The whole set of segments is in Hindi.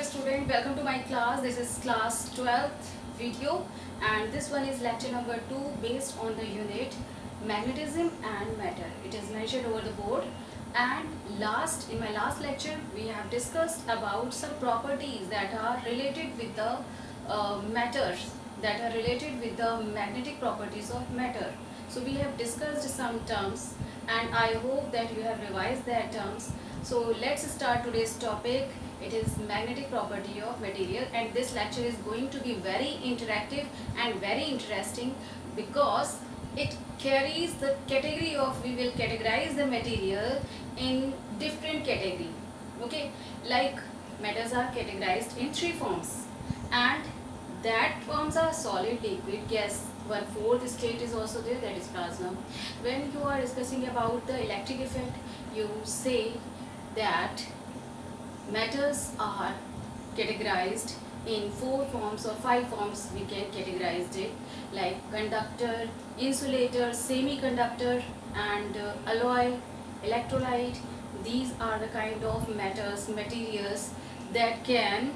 student, welcome to my class. This is class 12th video and this one is lecture number 2 based on the unit magnetism and matter. It is mentioned over the board, and in my last lecture we have discussed about some properties that are related with the matters, that are related with the magnetic properties of matter. So we have discussed some terms and I hope that you have revised their terms. So let's start today's topic. It is magnetic property of material, and this lecture is going to be very interactive and very interesting because it carries the category of, we will categorize the material in different category. Okay, like metals are categorized in 3 forms, and that forms are solid, liquid, gas. 1/4 state is also there, that is plasma. When you are discussing about the electric effect, you say that metals are categorized in 4 forms or 5 forms. We can categorize it like conductor, insulator, semiconductor, and alloy, electrolyte. These are the kind of materials that can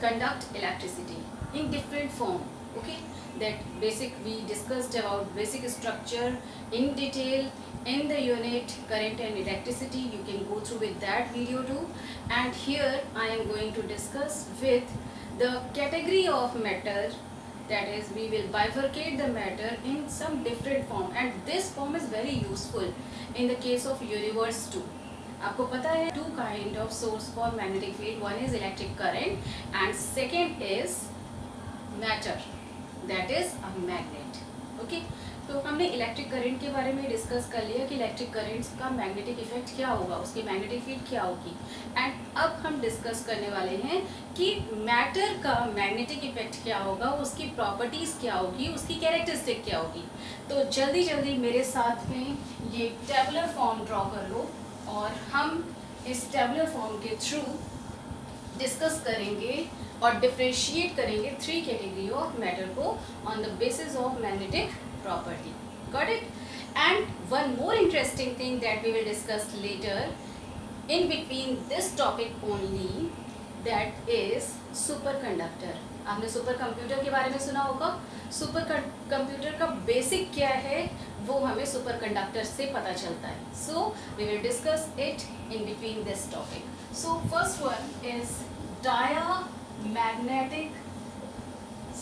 conduct electricity in different form. Okay, that we discussed about basic structure in detail in the unit current and electricity. You can go through with that video too, and here I am going to discuss with the category of matter, that is we will bifurcate the matter in some different form, and this form is very useful in the case of universe too. आपको पता है 2 kind of source for magnetic field. One is electric current and second is matter, that is a magnet. Okay, तो हमने इलेक्ट्रिक करंट के बारे में डिस्कस कर लिया कि इलेक्ट्रिक करंट्स का मैग्नेटिक इफेक्ट क्या होगा, उसकी मैग्नेटिक फील्ड क्या होगी, एंड अब हम डिस्कस करने वाले हैं कि मैटर का मैग्नेटिक इफेक्ट क्या होगा, उसकी प्रॉपर्टीज क्या होगी, उसकी कैरेक्टरिस्टिक क्या होगी. तो जल्दी जल्दी मेरे साथ में ये टेबुलर फॉर्म ड्रॉ कर लो और हम इस टेबुलर फॉर्म के थ्रू डिस्कस करेंगे और डिफ्रेंशिएट करेंगे 3 कैटेगरी ऑफ मैटर को on the basis of magnetic property. Got it? And one more interesting thing that we will discuss later in between this topic only, that is superconductor. आपने सुपर कंप्यूटर के बारे में सुना होगा. सुपर कंप्यूटर का बेसिक क्या है वो हमें सुपर कंडक्टर से पता चलता है. So we will discuss it in between this topic. So first one is diamagnetic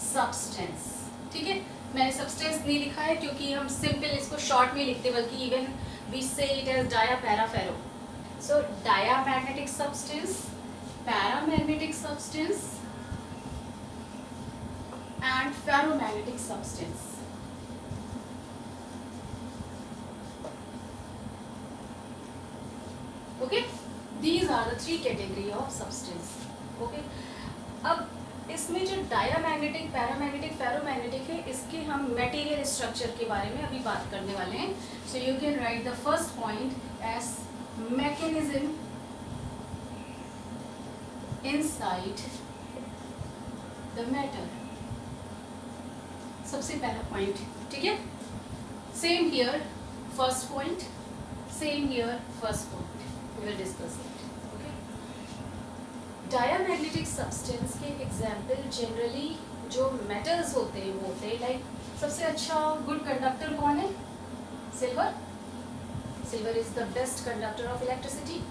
substance. ठीक है, मैंने सब्सटेंस नहीं लिखा है क्योंकि हम सिंपल इसको शॉर्ट में लिखते, बल्कि even we say it as dia para ferro. So diamagnetic substance, paramagnetic substance and ferromagnetic substance. Okay, these are the 3 category of substance. Okay, अब इसमें जो डायामैग्नेटिक, पैरामैग्नेटिक, फेरोमैग्नेटिक है, इसके हम मटेरियल स्ट्रक्चर के बारे में अभी बात करने वाले हैं. So you can write the first point as mechanism inside the matter. सबसे पहला पॉइंट, ठीक है. Same here first point, same here first point, we will discuss it. Diamagnetic substance के एग्जाम्पल जनरली जो मेटल्स होते हैं वो होते हैं लाइक, सबसे अच्छा गुड कंडक्टर कौन है? Silver. Silver is the best conductor of electricity.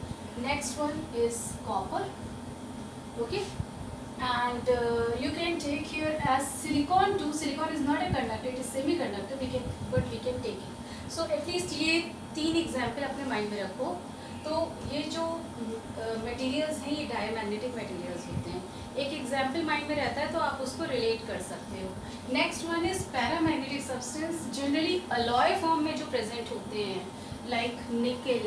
Next one is copper. Okay, and you can take here as silicon too. Silicon is not a conductor, it is semi conductor, we can but we can take it. So at least ये 3 एग्जाम्पल अपने माइंड में रखो. तो ये जो मटेरियल्स हैं ये डायमैग्नेटिक मटेरियल्स होते हैं. एक एग्जाम्पल माइंड में रहता है तो आप उसको रिलेट कर सकते हो. Next one is paramagnetic substance. Generally alloy form में जो प्रेजेंट होते हैं लाइक निकल,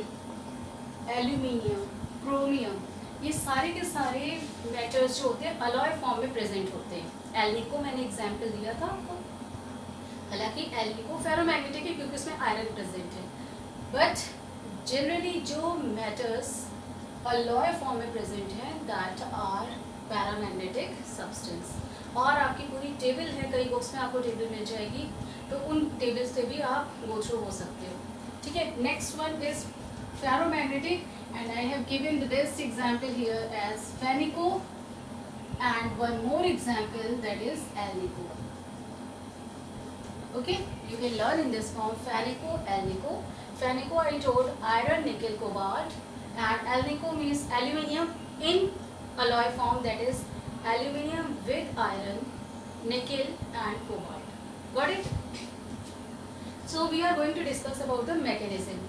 एल्यूमिनियम, क्रोमियम, ये सारे के सारे मेटल्स जो होते हैं अलॉय फॉर्म में प्रेजेंट होते हैं. एल्निको मैंने एग्जाम्पल दिया था आपको, हालांकि एल्निको फेरोमैग्नेटिक है क्योंकि उसमें आयरन प्रेजेंट है. बट जनरली जो मेटल्स अलॉय फॉर्म में प्रेजेंट हैं दैट आर पैरामैग्नेटिक सब्सटेंस. और आपकी पूरी टेबल है, कई बुक्स में आपको टेबल मिल जाएगी, तो उन टेबल से भी आप गो थ्रू हो सकते हो. ठीक है, next one is ferromagnetic and I have given the best example here as Fenico and one more example, that is alnico. Okay, you can learn in this form Fanico, alnico. Fanico I told iron, nickel, cobalt, and alnico means aluminium in alloy form, that is aluminium with iron, nickel and cobalt. Got it? So we are going to discuss about the mechanism.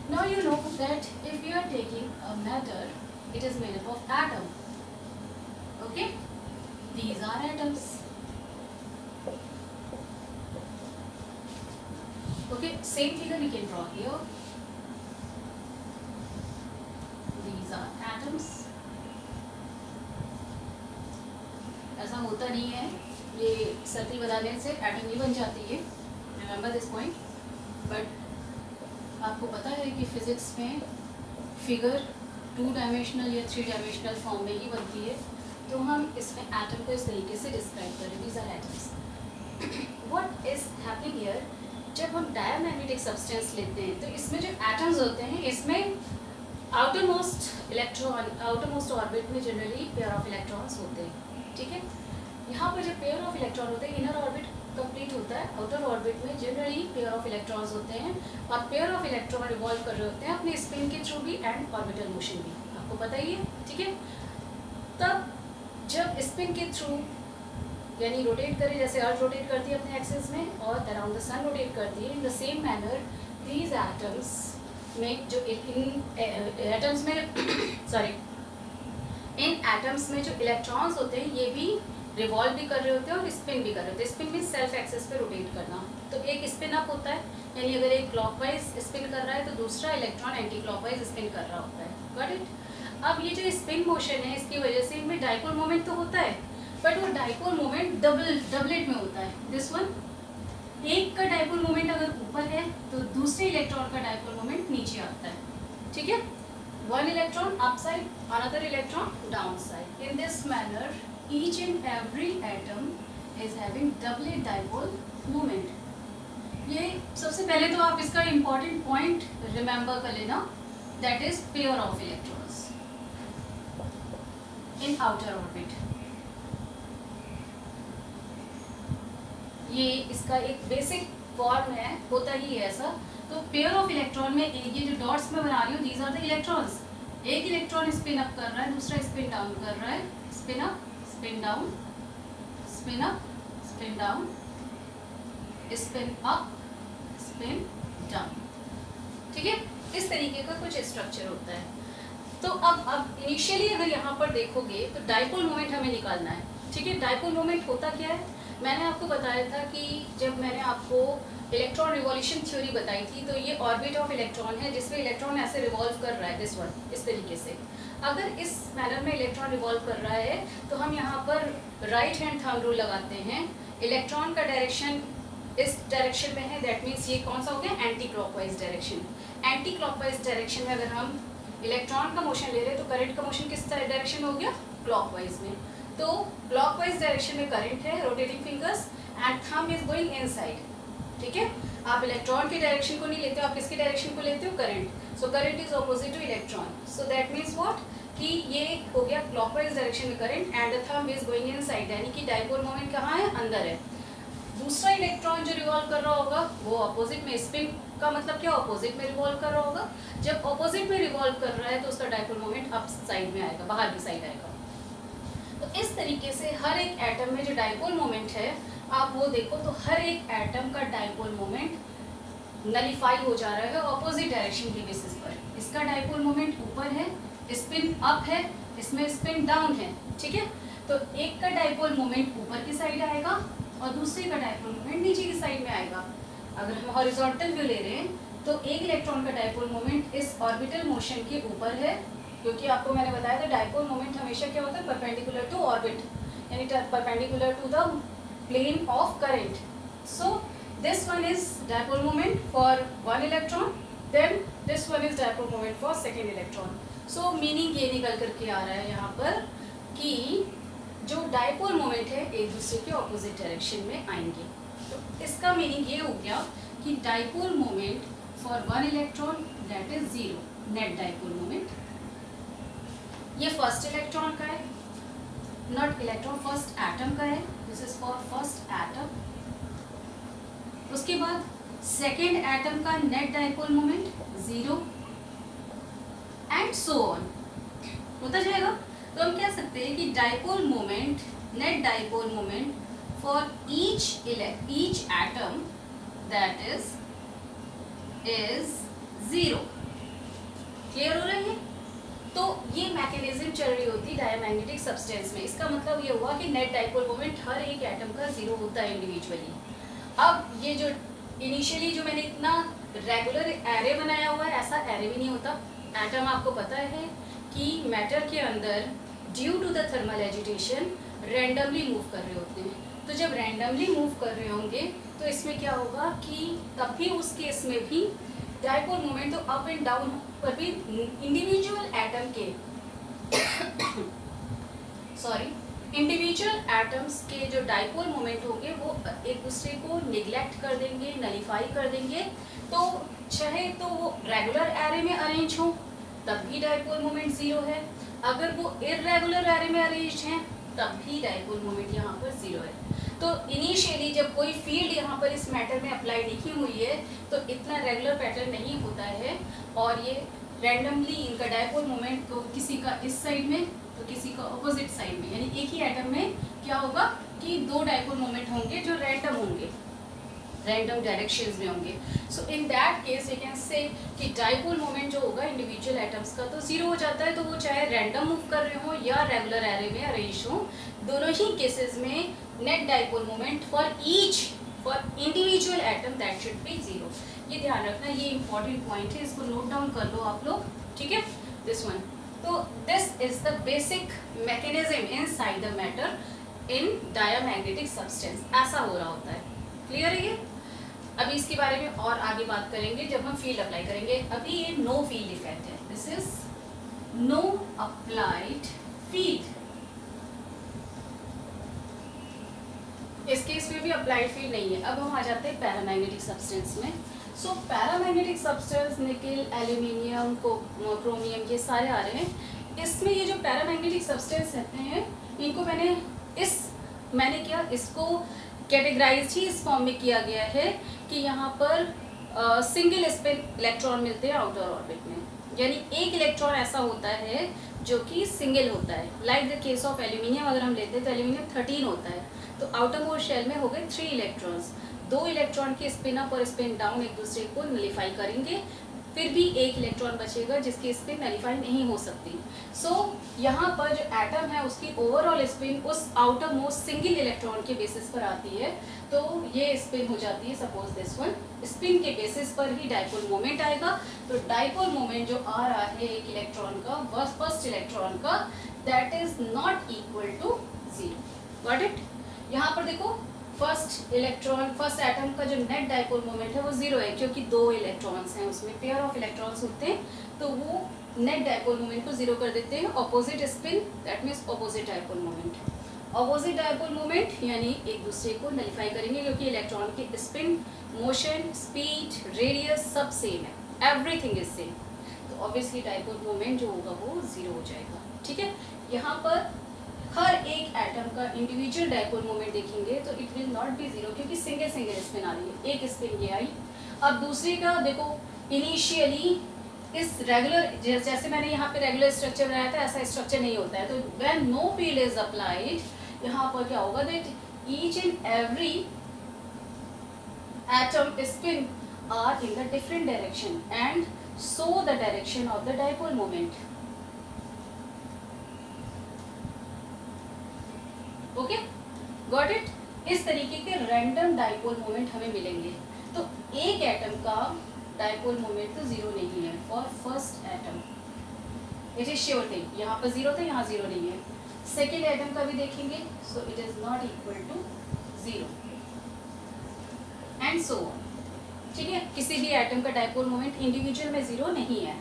Now you know that if we are taking a matter, it is made up of atom. Okay, these are atoms. Okay, same figure we can draw here. These are atoms. ऐसा होता नहीं है, ये सर्कल बनाने से एटम नहीं बन जाती है, रिमेंबर दिस पॉइंट. बट आपको पता है कि फिजिक्स में फिगर 2 डायमेंशनल या 3 डायमेंशनल फॉर्म में ही बनती है, तो हम इसमें एटम को इस तरीके से डिस्क्राइब करें. These are atoms. What is happening here, जब हम डायमैग्नेटिक सब्सटेंस लेते हैं तो इसमें जो एटम्स होते हैं, इसमें आउटर मोस्ट ऑर्बिट में जनरली पेयर ऑफ इलेक्ट्रॉन्स होते हैं. ठीक है, यहाँ पर जब पेयर ऑफ इलेक्ट्रॉन होते हैं, इनर ऑर्बिट कंप्लीट होता है, आउटर ऑर्बिट में जनरली पेयर ऑफ इलेक्ट्रॉन्स होते हैं, और पेयर ऑफ इलेक्ट्रॉन रिवॉल्व कर रहे होते हैं अपने स्पिन के थ्रू भी एंड ऑर्बिटल मोशन भी, आपको पता ही है. ठीक है, तब जब स्पिन के थ्रू यानी रोटेट करें, जैसे अर्थ रोटेट करती है अपने एक्सिस में और अराउंड द सन रोटेट करती है, in the same manner these atoms में जो इन एटम्स में सॉरी इन एटम्स में जो इलेक्ट्रॉन्स होते हैं, ये भी रिवॉल्व भी कर रहे होते हैं और स्पिन भी कर रहे होते हैं. स्पिन मीन्स सेल्फ एक्सिस पे रोटेट करना. तो एक स्पिन अप होता है, यानी अगर एक क्लॉकवाइज स्पिन कर रहा है तो दूसरा इलेक्ट्रॉन एंटी क्लॉकवाइज स्पिन कर रहा होता है. Got it? अब ये जो स्पिन मोशन है, इसकी वजह से इनमें डाइपोल मोमेंट तो होता है, बट वो डाइपोल मोमेंट डबलेट में होता है. दिस वन, एक का डाइपोल मोमेंट अगर ऊपर है तो दूसरे इलेक्ट्रॉन का डाइपोल मोमेंट नीचे आता है. ठीक है, one electron upside, another electron downside. In this manner, each and every atom is having doublet dipole moment. ये सबसे पहले तो आप इसका important point remember कर लेना, that is pair of electrons in outer orbit. ये इसका एक बेसिक फॉर्म है, होता ही है ऐसा. तो पेयर ऑफ इलेक्ट्रॉन में ये जो डॉट्स में बना रही हूँ, दीज आर द इलेक्ट्रॉन्स. एक इलेक्ट्रॉन स्पिन अप कर रहा है, दूसरा स्पिन डाउन कर रहा है. Spin up, spin down, spin up, spin down, spin up, spin down. ठीक है, इस तरीके का कुछ स्ट्रक्चर होता है. तो अब इनिशियली अगर यहाँ पर देखोगे तो डाइपोल मोमेंट हमें निकालना है. ठीक है, डाइपोल मोमेंट होता क्या है, मैंने आपको बताया था कि जब मैंने आपको इलेक्ट्रॉन रिवॉल्यूशन थ्योरी बताई थी, तो ये ऑर्बिट ऑफ इलेक्ट्रॉन है जिसमें इलेक्ट्रॉन ऐसे रिवॉल्व कर रहा है. दिस वन, इस तरीके से अगर इस मैनर में इलेक्ट्रॉन रिवॉल्व कर रहा है तो हम यहाँ पर राइट हैंड थंब रूल लगाते हैं. इलेक्ट्रॉन का डायरेक्शन इस डायरेक्शन में है, दैट मीन्स ये कौन सा हो गया, anti clockwise direction. Anti clockwise direction में अगर हम इलेक्ट्रॉन का मोशन ले रहे हैं तो करंट का मोशन किस डायरेक्शन हो गया, क्लॉकवाइज में. तो क्लॉकवाइज डायरेक्शन में करंट है, rotating fingers and thumb is going inside. ठीक है, आप इलेक्ट्रॉन की डायरेक्शन को नहीं लेते हो, आप किसकी डायरेक्शन को लेते हो, current. So current is opposite two electron. So that means what, कि ये हो गया क्लॉकवाइज डायरेक्शन में current and the thumb is going inside, यानी कि डाइपोल मोमेंट कहाँ है, अंदर है. दूसरा इलेक्ट्रॉन जो रिवॉल्व कर रहा होगा वो ऑपोजिट में. स्पिन का मतलब क्या, ऑपोजिट में रिवॉल्व कर रहा होगा. जब ऑपोजिट में रिवॉल्व कर रहा है तो उसका डाइपोल मोमेंट अप साइड में आएगा, बाहर की साइड आएगा. तो इस तरीके से हर एक एटम में जो डाइपोल मोमेंट है, आप वो देखो तो हर एक एटम का डाइपोल मोमेंट नलीफाई हो जा रहा है ऑपोजिट डायरेक्शन के बेसिस पर. इसका डाइपोल मोमेंट ऊपर है, स्पिन अप है, इसमें स्पिन डाउन है. ठीक है, तो एक का डाइपोल मोमेंट ऊपर की साइड आएगा और दूसरे का डाइपोल मोमेंट नीचे की साइड में आएगा. अगर हम हॉरिजॉन्टल व्यू ले रहे हैं तो एक इलेक्ट्रॉन का डाइपोल मोमेंट इस ऑर्बिटल मोशन के ऊपर है, क्योंकि आपको मैंने बताया था डाइपोल मोमेंट हमेशा क्या होता है, परपेंडिकुलर टू ऑर्बिट, यानी perpendicular to the plane of current. So this one is dipole moment for one electron, then this one is dipole moment for second electron. So meaning ये निकल करके आ रहा है यहाँ पर कि जो डाइपोल मोमेंट है एक दूसरे के ऑपोजिट डायरेक्शन में आएंगे. तो इसका मीनिंग ये हो गया कि dipole moment for one electron that is 0, net dipole moment. ये फर्स्ट इलेक्ट्रॉन का है, नॉट इलेक्ट्रॉन, फर्स्ट एटम का है, this is for first atom. उसके बाद सेकेंड एटम का net dipole moment 0 and so on होता जाएगा। तो हम कह सकते हैं कि dipole moment, net dipole moment for each atom that is 0। Clear हो रहा है? तो ये मैकेनिज्म चल रही होती है डायमैग्नेटिक सब्सटेंस में। इसका मतलब ये हुआ कि नेट डाइपोल मोमेंट हर एक एटम का 0 होता है इंडिविजुअली। अब ये जो इनिशियली जो मैंने इतना रेगुलर एरे बनाया हुआ है, ऐसा एरे भी नहीं होता। एटम आपको पता है कि मैटर के अंदर due to the thermal agitation randomly move कर रहे होते हैं। तो जब रैंडमली मूव कर रहे होंगे तो इसमें क्या होगा कि तब भी उस केस में भी डाइपोल मोमेंट तो अप एंड डाउन पर भी इंडिविजुअल एटम के इंडिविजुअल एटम्स के जो डाइपोल मोमेंट होंगे वो एक दूसरे को निगलेक्ट कर देंगे, नलीफाई कर देंगे। तो चाहे तो वो रेगुलर एरे में अरेंज हो तब भी डाइपोल मोमेंट 0 है, अगर वो इर्रेगुलर एरे में अरेंज हैं तब भी डाइपोल मोमेंट यहाँ पर 0 है। तो इनिशियली जब कोई फील्ड यहाँ पर इस मैटर में अप्लाई नहीं हुई है तो इतना रेगुलर पैटर्न नहीं होता है, और ये रैंडमली इनका डाइपोल मोमेंट को किसी का इस साइड में तो किसी का अपोजिट साइड में, यानी एक ही एटम में क्या होगा कि 2 डाइपोल मोमेंट होंगे जो रैंडम होंगे, रैंडम डायरेक्शंस में होंगे। So in that case we can say कि डाइपोल मोमेंट जो होगा इंडिविजुअल एटम्स का तो 0 हो जाता है। तो वो चाहे रैंडम मूव कर रहे हो या रेगुलर एरे में अरेंज हो, दोनों ही केसेस में net dipole moment for individual atom that should B 0। ये ध्यान रखना, ये इंपॉर्टेंट पॉइंट है, इसको नोट डाउन कर लो आप लोग, ठीक है, दिस वन। तो this is the basic mechanism inside the matter in diamagnetic substance. ऐसा हो रहा होता है। क्लियर है ये? अभी इसके बारे में और आगे बात करेंगे जब हम फील्ड अप्लाई करेंगे। अभी ये नो फील्ड इफेक्ट है, this is no applied field. इस केस में भी अप्लाइड फील्ड नहीं है। अब हम आ जाते हैं पैरामैग्नेटिक सब्सटेंस में। सो पैरामैग्नेटिक सब्सटेंस निकल, एल्यूमिनियम, क्रोमियम, ये सारे आ रहे हैं। इसमें ये जो पैरामैग्नेटिक सब्सटेंस रहते हैं इनको मैंने क्या इसको कैटेगराइज ही इस फॉर्म में किया गया है कि यहाँ पर सिंगल स्पिन इलेक्ट्रॉन मिलते हैं आउटर ऑर्बिट में, यानी एक इलेक्ट्रॉन ऐसा होता है जो कि सिंगल होता है। Like the case of aluminium अगर हम लेते हैं तो एल्यूमिनियम 13 होता है, तो आउटर मोस्ट शेल में हो गए 3 इलेक्ट्रॉन्स। 2 इलेक्ट्रॉन के स्पिन अप और स्पिन डाउन एक दूसरे को नलिफाई करेंगे, फिर भी एक इलेक्ट्रॉन बचेगा जिसकी स्पिन नलिफाई नहीं हो सकती। सो यहाँ पर जो एटम है उसकी ओवरऑल स्पिन उस आउटर मोस्ट सिंगल इलेक्ट्रॉन के बेसिस पर आती है, तो ये स्पिन हो जाती है सपोज दिस वन। स्पिन के बेसिस पर ही डाइपोल मोमेंट आएगा। तो डाइपोल मोमेंट जो आ रहा है एक इलेक्ट्रॉन का, फर्स्ट इलेक्ट्रॉन का, that is not equal to 0। Got it? यहाँ पर देखो फर्स्ट एटम का जो नेट डाइपोल मोमेंट है वो 0 है, क्योंकि 2 इलेक्ट्रॉन्स हैं उसमें, पेयर ऑफ इलेक्ट्रॉन्स होते हैं, तो वो नेट डाइपोल मोमेंट को 0 कर देते हैं। Opposite spin that means opposite dipole moment. Opposite dipole moment यानी एक दूसरे को नलिफाई करेंगे, क्योंकि इलेक्ट्रॉन की स्पिन, मोशन, स्पीड, रेडियस सब सेम है, एवरीथिंग इज सेम। तो ऑब्वियसली डाइपोल मोमेंट जो होगा वो 0 हो जाएगा। ठीक है, यहाँ पर हर एक एटम का इंडिविजुअल डाइपोल मोमेंट देखेंगे तो इट विल नॉट बी 0, क्योंकि सिंगल स्पिन आ रही है, एक स्पिन ये आई। अब दूसरी का देखो, इनिशियली इस रेगुलर, जैसे मैंने यहाँ पे रेगुलर स्ट्रक्चर बनाया था ऐसा स्ट्रक्चर नहीं होता है। तो when no field is applied, यहाँ पर क्या होगा that each and every atom spin are in the different direction and so the direction of the dipole moment. Okay, got it? इस तरीके के रैंडम डाइपोल मोमेंट हमें मिलेंगे। तो एक एटम का डाइपोल मोमेंट तो 0 नहीं है for first atom, it is sure thing. यहाँ पर 0 था, यहाँ 0 नहीं है। सेकेंड एटम का भी देखेंगे, so it is not equal to 0 and so on. ठीक है, किसी भी एटम का डाइपोल मोमेंट इंडिविजुअल में 0 नहीं है,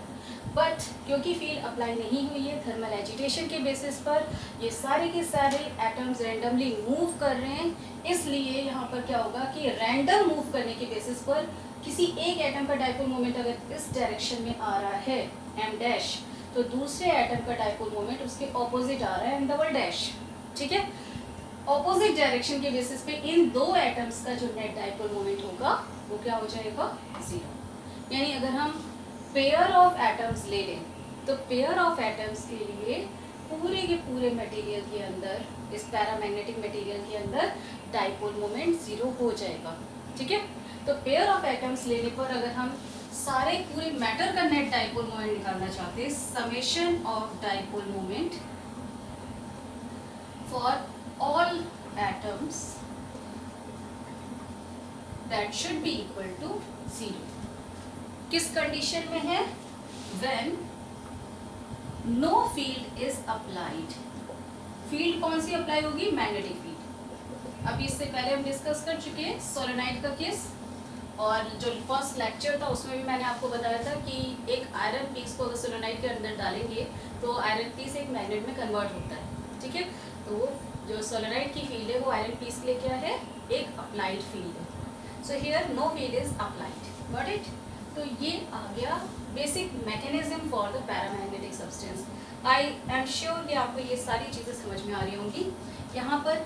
बट क्योंकि फील्ड अप्लाई नहीं हुई है थर्मल एजिटेशन के बेसिस पर, ये सारे के सारे एटम्स रैंडमली मूव कर रहे हैं, इसलिए यहाँ पर क्या होगा कि रैंडम मूव करने के बेसिस पर किसी एक एटम का डाइपोल मोमेंट अगर इस डायरेक्शन में आ रहा है m डैश, तो दूसरे एटम का डाइपोल मोमेंट उसके ऑपोजिट आ रहा है m डबल डैश। ठीक है। ऑपोजिट डायरेक्शन के बेसिस पे इन दो एटम्स का जो नेट डाइपोल मोमेंट होगा वो क्या हो जाएगा, जीरो। यानी अगर हम पेयर ऑफ एटम्स ले लें तो पेयर ऑफ एटम्स के लिए पूरे के पूरे मटेरियल के अंदर, इस पैरामैग्नेटिक मटेरियल के अंदर डाइपोल मोमेंट जीरो हो जाएगा, ठीक है। तो पेयर ऑफ एटम्स लेने पर अगर हम सारे पूरे मैटर का नेट डाइपोल मोमेंट निकालना चाहते हैं, summation of dipole moment for all atoms that should be equal to zero. किस कंडीशन में है, when no field is applied. Field कौन सी अप्लाई होगी, मैग्नेटिक फील्ड। अभी इससे पहले हम डिस्कस कर चुके हैं सोलेनोइड का केस, और जो फर्स्ट लेक्चर था उसमें भी मैंने आपको बताया था कि एक आयरन पीस को अगर सोलेनोइड के अंदर डालेंगे तो आयरन पीस एक मैग्नेट में कन्वर्ट होता है, ठीक है। तो जो सोलेनोइड की फील्ड है वो आयरन पीस के लिए क्या है, एक अप्लाइड फील्ड है। So here no field is applied, got it. तो ये आ गया basic mechanism for the paramagnetic substance. I am sure कि आपको ये सारी चीज़ें समझ में आ रही होंगी। यहाँ पर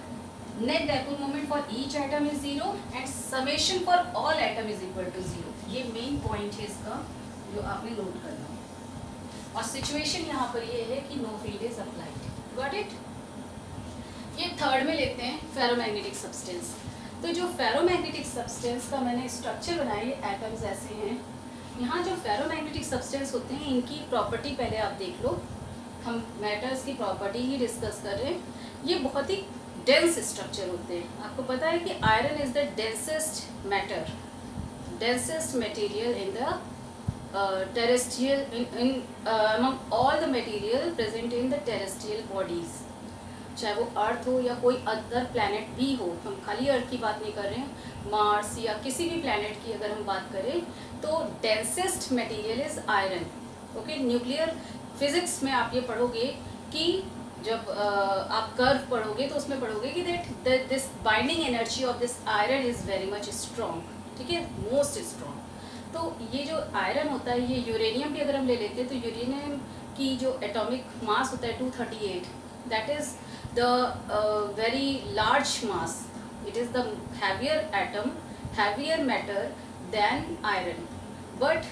net dipole moment for each atom is zero and summation for all atom is equal to zero. ये मेन पॉइंट है इसका जो आपने नोट करना। और सिचुएशन यहाँ पर ये है कि no field is applied, got it. ये थर्ड में लेते हैं फेरोमैग्नेटिक सब्सटेंस। तो जो फेरोमैग्नेटिक सब्सटेंस का मैंने स्ट्रक्चर बनाया, एटम्स ऐसे हैं। यहाँ जो फेरोमैग्नेटिक सब्सटेंस होते हैं इनकी प्रॉपर्टी पहले आप देख लो। हम मैटर्स की प्रॉपर्टी ही डिस्कस कर रहे हैं। ये बहुत ही डेंस स्ट्रक्चर होते हैं। आपको पता है कि iron is the densest matter, densest material in the terrestrial in among all the material present in the terrestrial bodies, चाहे वो अर्थ हो या कोई अदर प्लैनेट भी हो। हम खाली अर्थ की बात नहीं कर रहे हैं, मार्स या किसी भी प्लैनेट की अगर हम बात करें तो densest material is iron, okay. Nuclear physics में आप ये पढ़ोगे कि जब आप कर्व पढ़ोगे तो उसमें पढ़ोगे कि that this binding energy of this iron is very much strong, ठीक है, मोस्ट स्ट्रॉन्ग। तो ये जो आयरन होता है, ये यूरेनियम भी अगर हम ले लेते हैं तो यूरेनियम की जो एटॉमिक मास होता है 238, that is the very large mass, it is the heavier atom, heavier matter than iron, but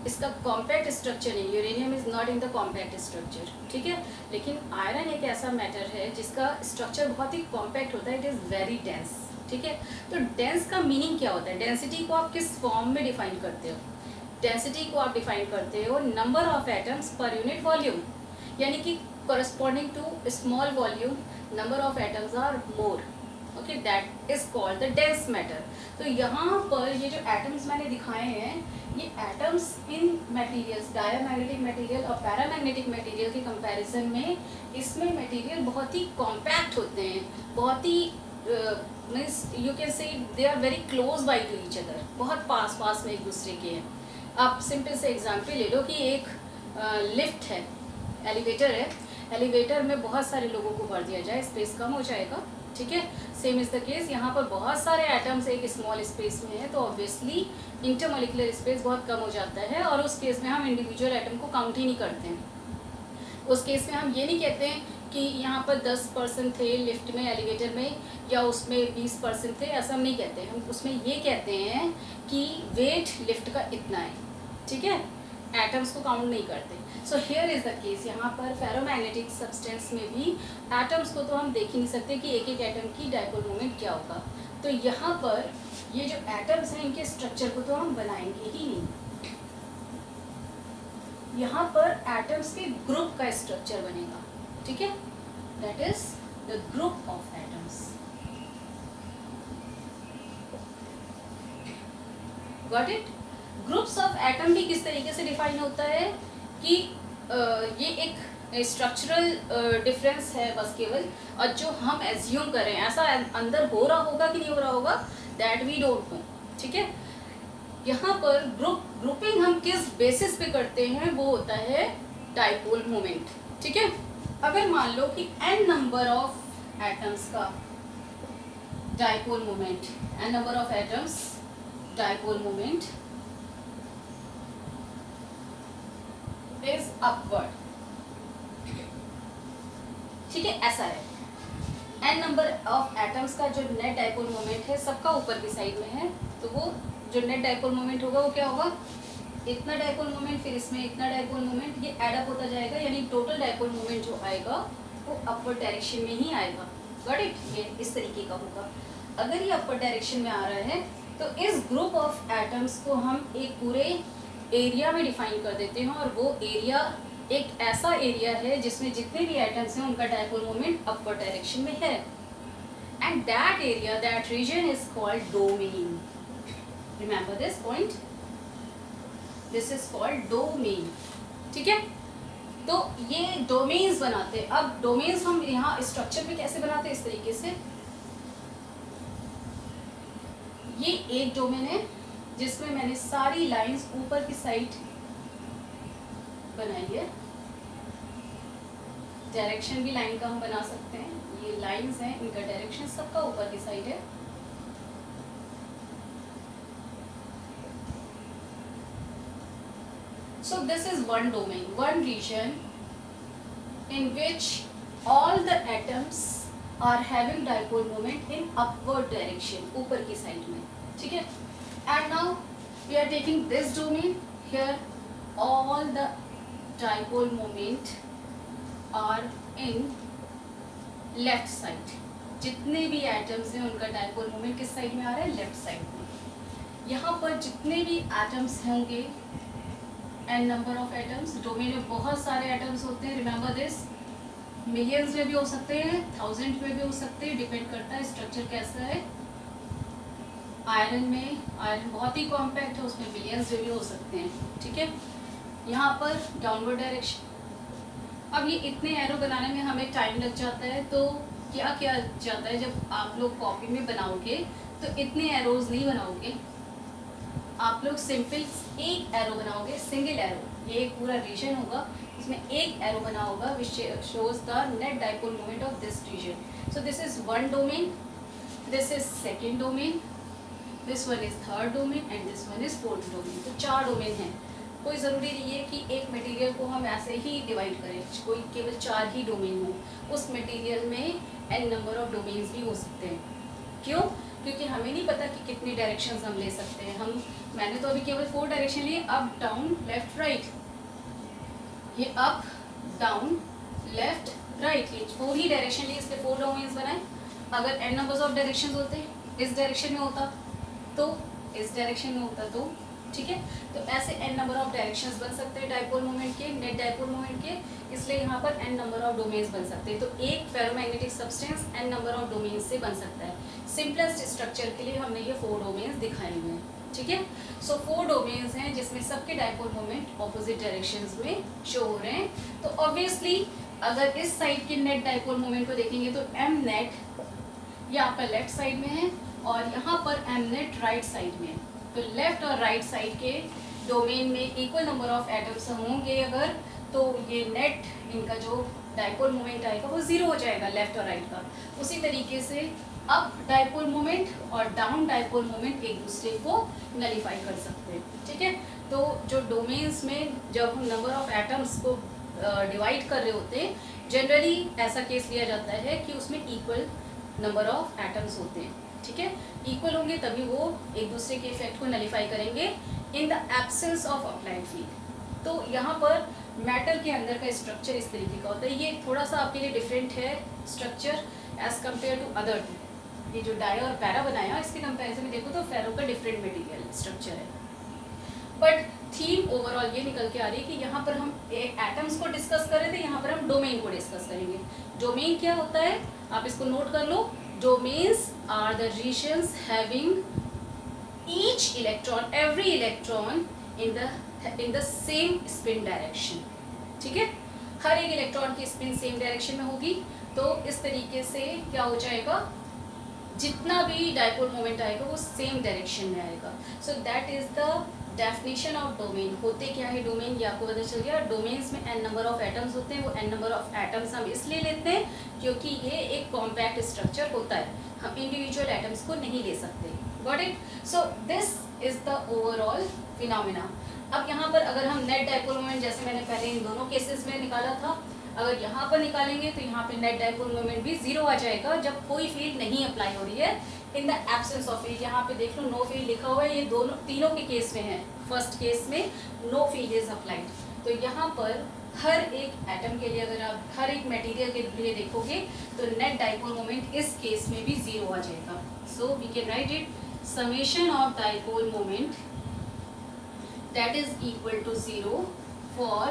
इसका कॉम्पैक्ट स्ट्रक्चर है। Uranium is not in the compact structure, ठीक है। लेकिन आयरन एक ऐसा मैटर है जिसका स्ट्रक्चर बहुत ही कॉम्पैक्ट होता है, इट इज़ वेरी डेंस, ठीक है। तो डेंस का मीनिंग क्या होता है, डेंसिटी को आप किस फॉर्म में डिफाइन करते हो, डेंसिटी को आप डिफाइन करते हो number of atoms per unit volume, यानी कि corresponding to small volume number of atoms are more, okay, that is called the dense matter। तो यहाँ पर ये जो एटम्स मैंने दिखाए हैं, ये atoms in materials, diamagnetic material और पैरामैग्नेटिक मटेरियल के कंपैरिजन में इसमें मटेरियल बहुत ही कॉम्पैक्ट होते हैं, बहुत ही means you can say they are very close by to each other, बहुत पास पास में एक दूसरे के हैं। आप सिंपल से एग्जाम्पल ले लो कि एक लिफ्ट है, एलिवेटर है, एलिवेटर में बहुत सारे लोगों को भर दिया जाए, स्पेस कम हो जाएगा, ठीक है। सेम इज़ द केस, यहाँ पर बहुत सारे एटम्स एक स्मॉल स्पेस में है तो ऑब्वियसली इंटरमोलिकुलर स्पेस बहुत कम हो जाता है, और उस केस में हम इंडिविजुअल एटम को काउंट ही नहीं करते हैं। उस केस में हम ये नहीं कहते हैं कि यहाँ पर 10 पर्सन थे लिफ्ट में, एलिवेटर में, या उसमें 20 पर्सन थे, ऐसा हम नहीं कहते। हम उसमें ये कहते हैं कि वेट लिफ्ट का इतना है, ठीक है, एटम्स को काउंट नहीं करते। So here is the case, यहाँ पर फेरोमैग्नेटिक सब्सटेंस में भी एटम्स को तो हम देख ही नहीं सकते कि एक एक एटम की डाइपोल मोमेंट क्या होगा। तो यहाँ पर ये जो एटम्स हैं इनके स्ट्रक्चर को तो हम बनाएंगे ही नहीं। यहाँ पर एटम्स के ग्रुप का स्ट्रक्चर बनेगा, ठीक है, that is the group of atoms, got it. Groups of atom भी किस तरीके से डिफाइन होता है कि ये एक स्ट्रक्चरल डिफरेंस है बस केवल, और जो हम एज्यूम करें ऐसा अंदर हो रहा होगा कि नहीं हो रहा होगा, दैट वी डोंट नो, ठीक है। यहाँ पर ग्रुपिंग हम किस बेसिस पे करते हैं, वो होता है डाइपोल मोमेंट, ठीक है। अगर मान लो कि n नंबर ऑफ एटम्स का dipole moment, n number of atoms dipole moment is upward, ठीक है, ऐसा है। एन नंबर ऑफ एटम्स का जो नेट डाइपोल मोमेंट है सबका ऊपर की साइड में है, तो वो जो नेट डाइपोल मोमेंट होगा वो क्या होगा, इतना डाइपोल मोमेंट फिर इसमें इतना डाइपोल मोमेंट, ये एड अप होता जाएगा, यानी टोटल डाइपोल मोमेंट जो आएगा वो अपवर्ड डायरेक्शन में ही आएगा। Got it? ये इस तरीके का होगा। अगर ये अपवर्ड डायरेक्शन में आ रहा है तो इस ग्रुप ऑफ एटम्स को हम एक पूरे एरिया में डिफाइन कर देते हैं, और वो एरिया एक ऐसा एरिया है जिसमें जितने भी एटम्स हैं उनका डाइपोल मोमेंट अपवर्ड डायरेक्शन में है, and that area, that region is called domain. Remember this point, this is called domain. ठीक है, तो ये डोमेन्स बनाते हैं। अब डोमेन्स हम यहाँ स्ट्रक्चर में कैसे बनाते हैं, इस तरीके से। ये एक डोमेन है जिसमें मैंने सारी लाइंस ऊपर की साइड बनाई है, डायरेक्शन भी लाइन का हम बना सकते हैं। ये लाइंस हैं, इनका डायरेक्शन सबका ऊपर की साइड है। So this is one domain, one region in which all the atoms are having dipole moment in upward direction, ऊपर की साइड में। ठीक है, and now we are taking this domain here, all the dipole moment are in left side। जितने भी एटम्स हैं उनका डाइपोल मोमेंट किस साइड में आ रहा है, लेफ्ट साइड में। यहाँ पर जितने भी एटम्स होंगे, N number of atoms, domain में बहुत सारे एटम्स होते हैं, रिमेंबर दिस, मिलियंस में भी हो सकते हैं, थाउजेंड में भी हो सकते हैं, डिपेंड करता है स्ट्रक्चर कैसा है। आयरन में, आयरन बहुत ही कॉम्पैक्ट है, उसमें मिलियंस में भी हो सकते हैं। ठीक है, यहाँ पर डाउनवर्ड डायरेक्शन। अब ये इतने एरो बनाने में हमें टाइम लग जाता है, तो क्या किया जाता है, जब आप लोग कॉपी में बनाओगे तो इतने एरोज नहीं बनाओगे, आप लोग सिंपल एक एरो बनाओगे, सिंगल एरो। ये एक पूरा रीजन होगा, इसमें एक एरो बना होगा which shows the net dipole moment of this region. So this is one domain, this is second domain, this one is third domain and this one is fourth domain. तो 4 डोमेन हैं। कोई ज़रूरी नहीं है कि एक मटेरियल को हम ऐसे ही डिवाइड करें, कोई केवल 4 ही डोमेन हो। उस मटेरियल में n नंबर ऑफ डोमेन्स भी हो सकते हैं। क्यों? क्योंकि हमें नहीं पता कि कितनी डायरेक्शंस हम ले सकते हैं। मैंने तो अभी केवल 4 डायरेक्शन लिए, अप डाउन लेफ्ट राइट। ये अप डाउन लेफ्ट राइट, ये 4 ही डायरेक्शन लिए, इसलिए 4 डोमेन्स बनाए। अगर n नंबर्स ऑफ डायरेक्शंस होते, इस डायरेक्शन में होता तो, इस डायरेक्शन में होता तो, ठीक है। तो ऐसे n नंबर ऑफ डायरेक्शंस बन सकते हैं डाइपोल मोमेंट के, नेट डाइपोल मोमेंट के, इसलिए यहाँ पर n नंबर ऑफ डोमेन्स बन सकते हैं। तो एक ferromagnetic substance n number of domains से बन सकता है। सिंपलेस्ट स्ट्रक्चर के लिए हमने ये 4 डोमेन्स दिखाए हुए हैं। ठीक है, सो 4 डोमेन्स हैं जिसमें सबके डाइपोल मोमेंट ऑपोजिट डायरेक्शंस में शो हो रहे हैं। तो ऑब्वियसली अगर इस साइड के नेट डाइपोल मोमेंट को देखेंगे तो m नेट ये आपका लेफ्ट साइड में है और यहाँ पर m नेट राइट साइड में है। तो लेफ्ट और राइट साइड के डोमेन में इक्वल नंबर ऑफ एटम्स होंगे अगर, तो ये नेट इनका जो डाइपोल मोमेंट आएगा वो 0 हो जाएगा लेफ्ट और राइट का। उसी तरीके से अप डाइपोल मोमेंट और डाउन डाइपोल मोमेंट एक दूसरे को नलीफाई कर सकते हैं। ठीक है, तो जो डोमेन्स में जब हम नंबर ऑफ एटम्स को डिवाइड कर रहे होते हैं, जनरली ऐसा केस लिया जाता है कि उसमें इक्वल नंबर ऑफ एटम्स होते हैं। ठीक है, इक्वल होंगे तभी वो एक दूसरे के इफेक्ट को नलीफाई करेंगे in the absence of applied field. तो यहाँ पर मैटर के अंदर का स्ट्रक्चर इस तरीके का होता है। ये थोड़ा सा आपके लिए डिफरेंट है structure as compare to other two. ये जो डाई और पैरा बनाया इसके कंपेरिजन में देखो तो फेरो का डिफरेंट मटेरियल स्ट्रक्चर है, बट थीम ओवरऑल ये निकल के आ रही है कि यहाँ पर हम एटम्स को डिस्कस कर रहे थे, यहाँ पर हम डोमेन को डिस्कस करेंगे। डोमेन क्या होता है आप इसको नोट कर लो। Domains are the regions having each electron, every electron in the same spin direction। ठीक है, हर एक इलेक्ट्रॉन की स्पिन सेम डायरेक्शन में होगी। तो इस तरीके से क्या हो जाएगा, जितना भी डाइपोल मोमेंट आएगा वो सेम डायरेक्शन में आएगा। सो that is the definition of domain. होते क्या है डोमेन, ये आपको पता चल गया। डोमेन्स में n नंबर ऑफ एटम्स होते हैं। वो n नंबर ऑफ एटम्स हम इसलिए लेते हैं क्योंकि ये एक कॉम्पैक्ट स्ट्रक्चर होता है, हम इंडिविजुअल एटम्स को नहीं ले सकते। Got it? So this is the overall phenomena. अब यहाँ पर अगर हम नेट डाइपोल मोमेंट जैसे मैंने पहले इन दोनों केसेस में निकाला था, अगर यहाँ पर निकालेंगे तो यहाँ पे नेट डाइपोल मोमेंट भी जीरो आ जाएगा जब कोई फील्ड नहीं अप्लाई हो रही है। In the absence of field, यहाँ पे देख लो नो फील्ड लिखा हुआ है, ये दोनों तीनों के केस में है। फर्स्ट केस में नो फील्ड इज अप्लाइड, तो यहाँ पर हर एक एटम के लिए, अगर आप हर एक मटेरियल के लिए देखोगे तो नेट डाइपोल मोमेंट इस केस में भी जीरो आ जाएगा। So we can write it summation of dipole moment that is equal to 0 for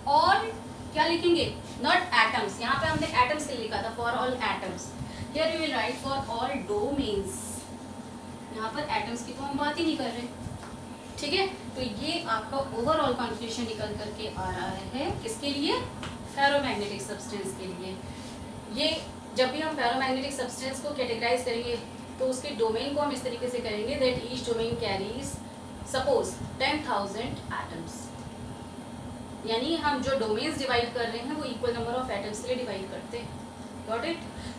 all, क्या लिखेंगे, not atoms, यहाँ पे हमने atoms के लिए लिखा था for all atoms, here we will write for all domains, यहाँ पर atoms की तो हम बात ही नहीं कर रहे, ठीक है। तो ये आपका ओवरऑल कॉन्फ़िगरेशन निकल करके आ रहा है किसके लिए, फेरोमैग्नेटिक सब्सटेंस के लिए। ये जब भी हम फेरोमैग्नेटिक सब्सटेंस को कैटेगराइज करेंगे तो उसके डोमेन को हम इस तरीके से करेंगे that each domain carries suppose 10,000 atoms, यानी हम जो डोमेन्स डिवाइड कर रहे हैं वो इक्वल नंबर ऑफ एटम्स के लिए डिवाइड करते हैं, गॉट इट,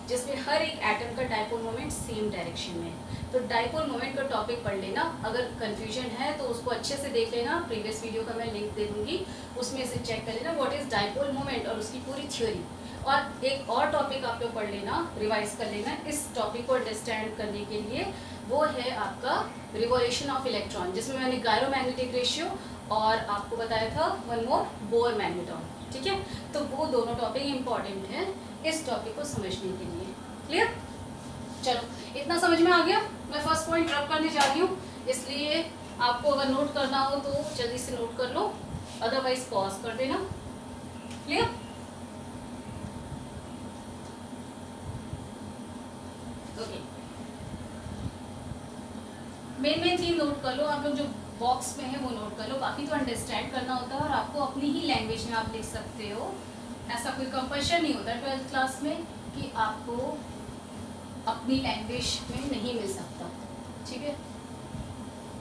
जिसमें हर एक एटम का डाइपोल मोमेंट सेम डायरेक्शन में। तो डाइपोल मोमेंट का टॉपिक पढ़ लेना, अगर कंफ्यूजन है तो उसको अच्छे से देख लेना, प्रीवियस वीडियो का मैं लिंक दे दूंगी, उसमें से चेक कर लेना व्हाट इज डाइपोल मोमेंट और उसकी पूरी थ्योरी। और एक और टॉपिक आप लोग पढ़ लेना, रिवाइज कर लेना इस टॉपिक को अंडरस्टैंड करने के लिए, वो है आपका रिवॉल्यूशन ऑफ इलेक्ट्रॉन, जिसमें मैंने गायरोमैग्नेटिक रेशियो और आपको बताया था वन मोर बोर मैग्नेटॉन, ठीक है। तो वो दोनों टॉपिक इंपॉर्टेंट है इस टॉपिक को समझने के लिए, क्लियर। चलो इतना समझ में आ गया। मैं फर्स्ट पॉइंट ड्रॉप करने जा रही हूँ, इसलिए आपको अगर नोट करना हो तो जल्दी से नोट कर लो, अदरवाइज पॉज कर देना, clear. Okay, main theme note कर लो, आप लोग जो बॉक्स में है वो नोट कर लो, बाकी तो अंडरस्टैंड करना होता है और आपको अपनी ही लैंग्वेज में आप लिख सकते हो, ऐसा कोई कंपल्शन नहीं होता 12th क्लास में कि आपको अपनी लैंग्वेज में नहीं मिल सकता, ठीक है,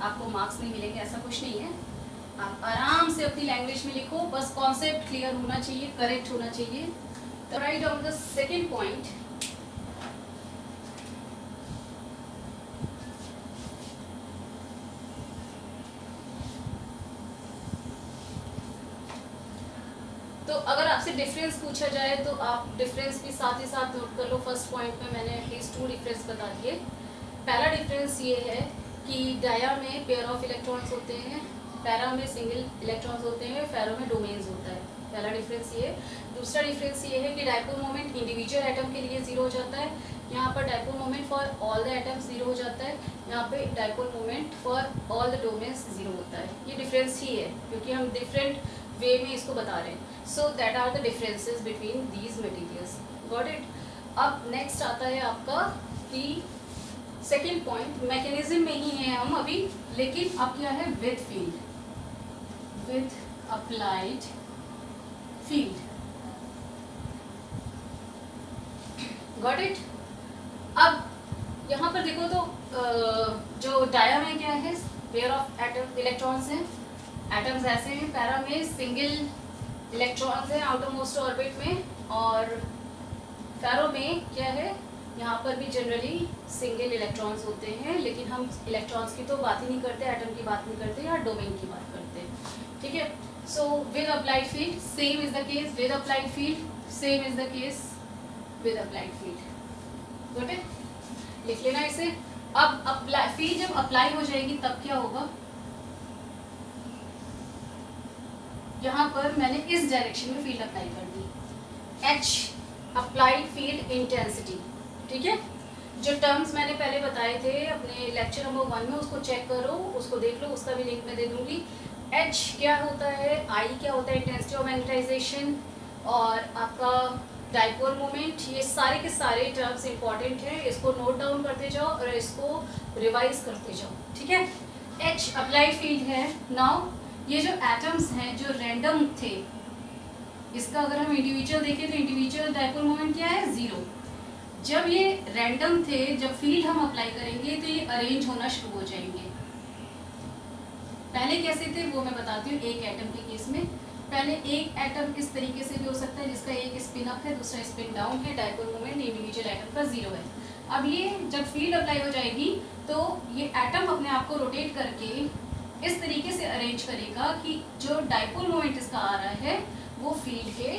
आपको मार्क्स नहीं मिलेंगे ऐसा कुछ नहीं है, आप आराम से अपनी लैंग्वेज में लिखो, बस कॉन्सेप्ट क्लियर होना चाहिए, करेक्ट होना चाहिए। तो write down the second point, तो अगर आपसे डिफरेंस पूछा जाए तो आप डिफरेंस भी साथ ही साथ नोट कर लो। फर्स्ट पॉइंट में मैंने एटलीस्ट 2 डिफरेंस बता दिए। पहला डिफरेंस ये है कि डाया में पेयर ऑफ इलेक्ट्रॉन्स होते हैं, पैरा में सिंगल इलेक्ट्रॉन्स होते हैं, फेरो में डोमेन्स होता है, पहला डिफरेंस ये। दूसरा डिफरेंस ये है कि डाइपोल मोमेंट इंडिविजुअल एटम के लिए 0 हो जाता है, यहाँ पर dipole moment for all the atoms 0 हो जाता है, यहाँ पे dipole moment for all the domains 0 होता है। ये डिफरेंस ही है क्योंकि हम डिफरेंट वे में इसको बता रहे हैं। So that are the differences between these materials, got it. अब नेक्स्ट आता है आपका कि सेकेंड पॉइंट, मैकेनिज्म में ही है हम अभी, लेकिन अब क्या है, with field, with applied field, got it. अब यहाँ पर देखो तो जो डाया में क्या है, पेयर ऑफ एटम इलेक्ट्रॉन्स हैं, एटम्स ऐसे हैं, पैरा में सिंगल इलेक्ट्रॉन्स हैं आउटर मोस्ट ऑर्बिट में, और फेरो में क्या है, यहाँ पर भी जनरली सिंगल इलेक्ट्रॉन्स होते हैं, लेकिन हम इलेक्ट्रॉन्स की तो बात ही नहीं करते, एटम की बात नहीं करते या डोमेन की बात करते हैं, ठीक है। So with applied field same is the case, with applied field same is the case with applied field, got it, लिख लेना इसे। अब अप्लाई फील्ड जब अप्लाई हो जाएगी तब क्या होगा, यहाँ पर मैंने इस डायरेक्शन में फील्ड अप्लाई कर दी, H अप्लाइड फील्ड इंटेंसिटी, ठीक है। जो टर्म्स मैंने पहले बताए थे अपने लेक्चर नंबर 1 में, उसको चेक करो, उसको देख लो, उसका भी लिंक मैं दे दूंगी। H क्या होता है, I क्या होता है, इंटेंसिटी ऑफ मैग्नेटाइजेशन, और आपका डाइपोल मोमेंट, ये सारे के सारे टर्म्स इंपॉर्टेंट हैं, इसको नोट डाउन करते जाओ और इसको रिवाइज करते जाओ, ठीक है। H अप्लाइड फील्ड है। नाउ ये जो एटम्स हैं जो रैंडम थे, इसका अगर हम इंडिविजुअल देखें तो इंडिविजुअल डाइपोल मोमेंट क्या है, 0। जब ये रैंडम थे, जब फील्ड हम अप्लाई करेंगे तो ये अरेंज होना शुरू हो जाएंगे। पहले कैसे थे वो मैं बताती हूँ। एक एटम के केस में पहले एक एटम इस तरीके से भी हो सकता है जिसका एक स्पिन अप है, दूसरा स्पिन डाउन है, डाइपोल मोमेंट इंडिविजुअल एटम का 0 है। अब ये जब फील्ड अप्लाई हो जाएगी तो ये एटम अपने आप को रोटेट करके इस तरीके से अरेंज करेगा कि जो डाइपोल मोमेंट इसका आ रहा है वो फील्ड के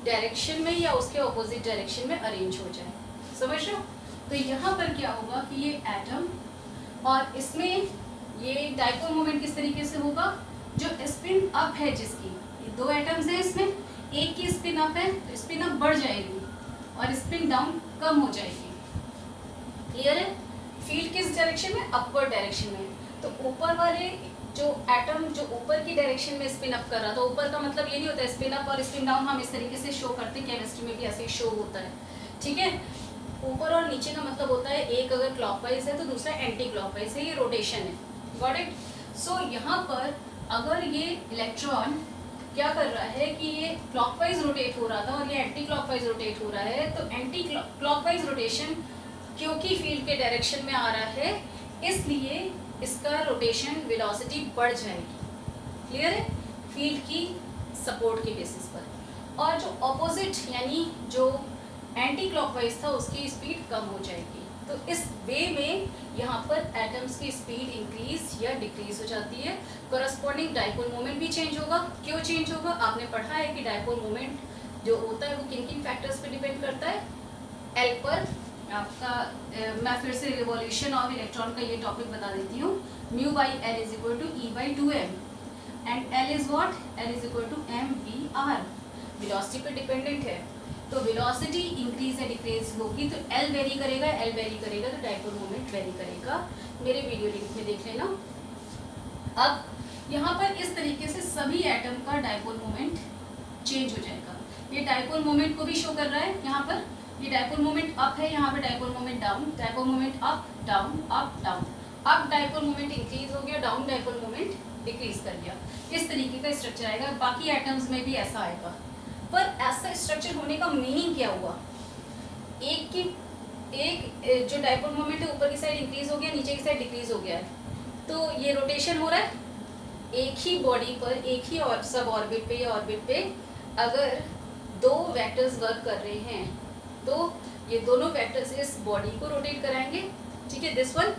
डायरेक्शन में या उसके ऑपोजिट डायरेक्शन में अरेंज हो जाए। समझ रहे हो? तो यहाँ पर क्या होगा कि ये एटम और इसमें ये डाइपोल मोमेंट किस तरीके से होगा, जो स्पिन अप है जिसकी, ये दो एटम्स हैं इसमें, एक की स्पिन अप है तो स्पिन अप बढ़ जाएगी और स्पिन डाउन कम हो जाएगी। क्लियर है? फील्ड किस डायरेक्शन में, अपवर्ड डायरेक्शन में। तो ऊपर वाले जो एटम जो ऊपर की डायरेक्शन में स्पिन अप कर रहा था, ऊपर का मतलब ये नहीं होता है स्पिन अप और स्पिन डाउन हम इस तरीके से शो करते हैं, केमिस्ट्री में भी ऐसे ही शो होता है, ठीक है। ऊपर और नीचे का मतलब होता है एक अगर क्लॉकवाइज है तो दूसरा एंटी क्लॉकवाइज है, ये रोटेशन है। Got it? सो यहाँ पर अगर ये इलेक्ट्रॉन क्या कर रहा है कि ये क्लॉकवाइज रोटेट हो रहा था और ये एंटी क्लॉकवाइज रोटेट हो रहा है, तो एंटी क्लॉकवाइज रोटेशन क्योंकि फील्ड के डायरेक्शन में आ रहा है, इसलिए इसका रोटेशन वेलोसिटी बढ़ जाएगी। क्लियर है? फील्ड की सपोर्ट के बेसिस पर। और जो ऑपोजिट यानी जो एंटी क्लॉकवाइज था उसकी स्पीड कम हो जाएगी। तो इस वे में यहाँ पर एटम्स की स्पीड इंक्रीज या डिक्रीज हो जाती है। कोरस्पॉन्डिंग डाइपोल मोमेंट भी चेंज होगा। क्यों चेंज होगा? आपने पढ़ा है कि डाइपोल मोमेंट जो होता है वो किन किन फैक्टर्स पे डिपेंड करता है। एल पर आपका मैं फिर से रिवॉल्यूशन ऑफ इलेक्ट्रॉन का ये टॉपिक बता देती हूँ। Mu by L is equal to e by 2m and L is what, L is equal to m v r. Velocity पे डिपेंडेंट है, तो वेलोसिटी इंक्रीज या डिक्रीज होगी तो एल वेरी करेगा, एल वेरी करेगा तो डाइपोल मोमेंट वेरी करेगा। मेरे वीडियो लिंक में देख लेना। अब यहाँ पर इस तरीके से सभी एटम का डाइपोल मोमेंट चेंज हो जाएगा। ये डाइपोल मोमेंट को भी शो कर रहा है। यहाँ पर ये डाइपोल मोमेंट अप है, यहाँ पर dipole moment down, dipole moment up down up down. Up dipole moment increase हो गया, डाउन डाइपोल मोमेंट डिक्रीज कर गया। इस तरीके का स्ट्रक्चर आएगा। बाकी एटम्स में भी ऐसा आएगा। पर ऐसा स्ट्रक्चर होने का मीनिंग क्या हुआ? एक जो डाइपोल मोमेंट है ऊपर की साइड इंक्रीज हो गया, नीचे की साइड डिक्रीज हो गया है, तो ये रोटेशन हो रहा है। एक ही बॉडी पर, एक ही और सब ऑर्बिट पे या ऑर्बिट पे अगर दो वेक्टर्स वर्क कर रहे हैं तो ये दोनों वेक्टर्स इस बॉडी को रोटेट कराएंगे। ठीक है, दिस वन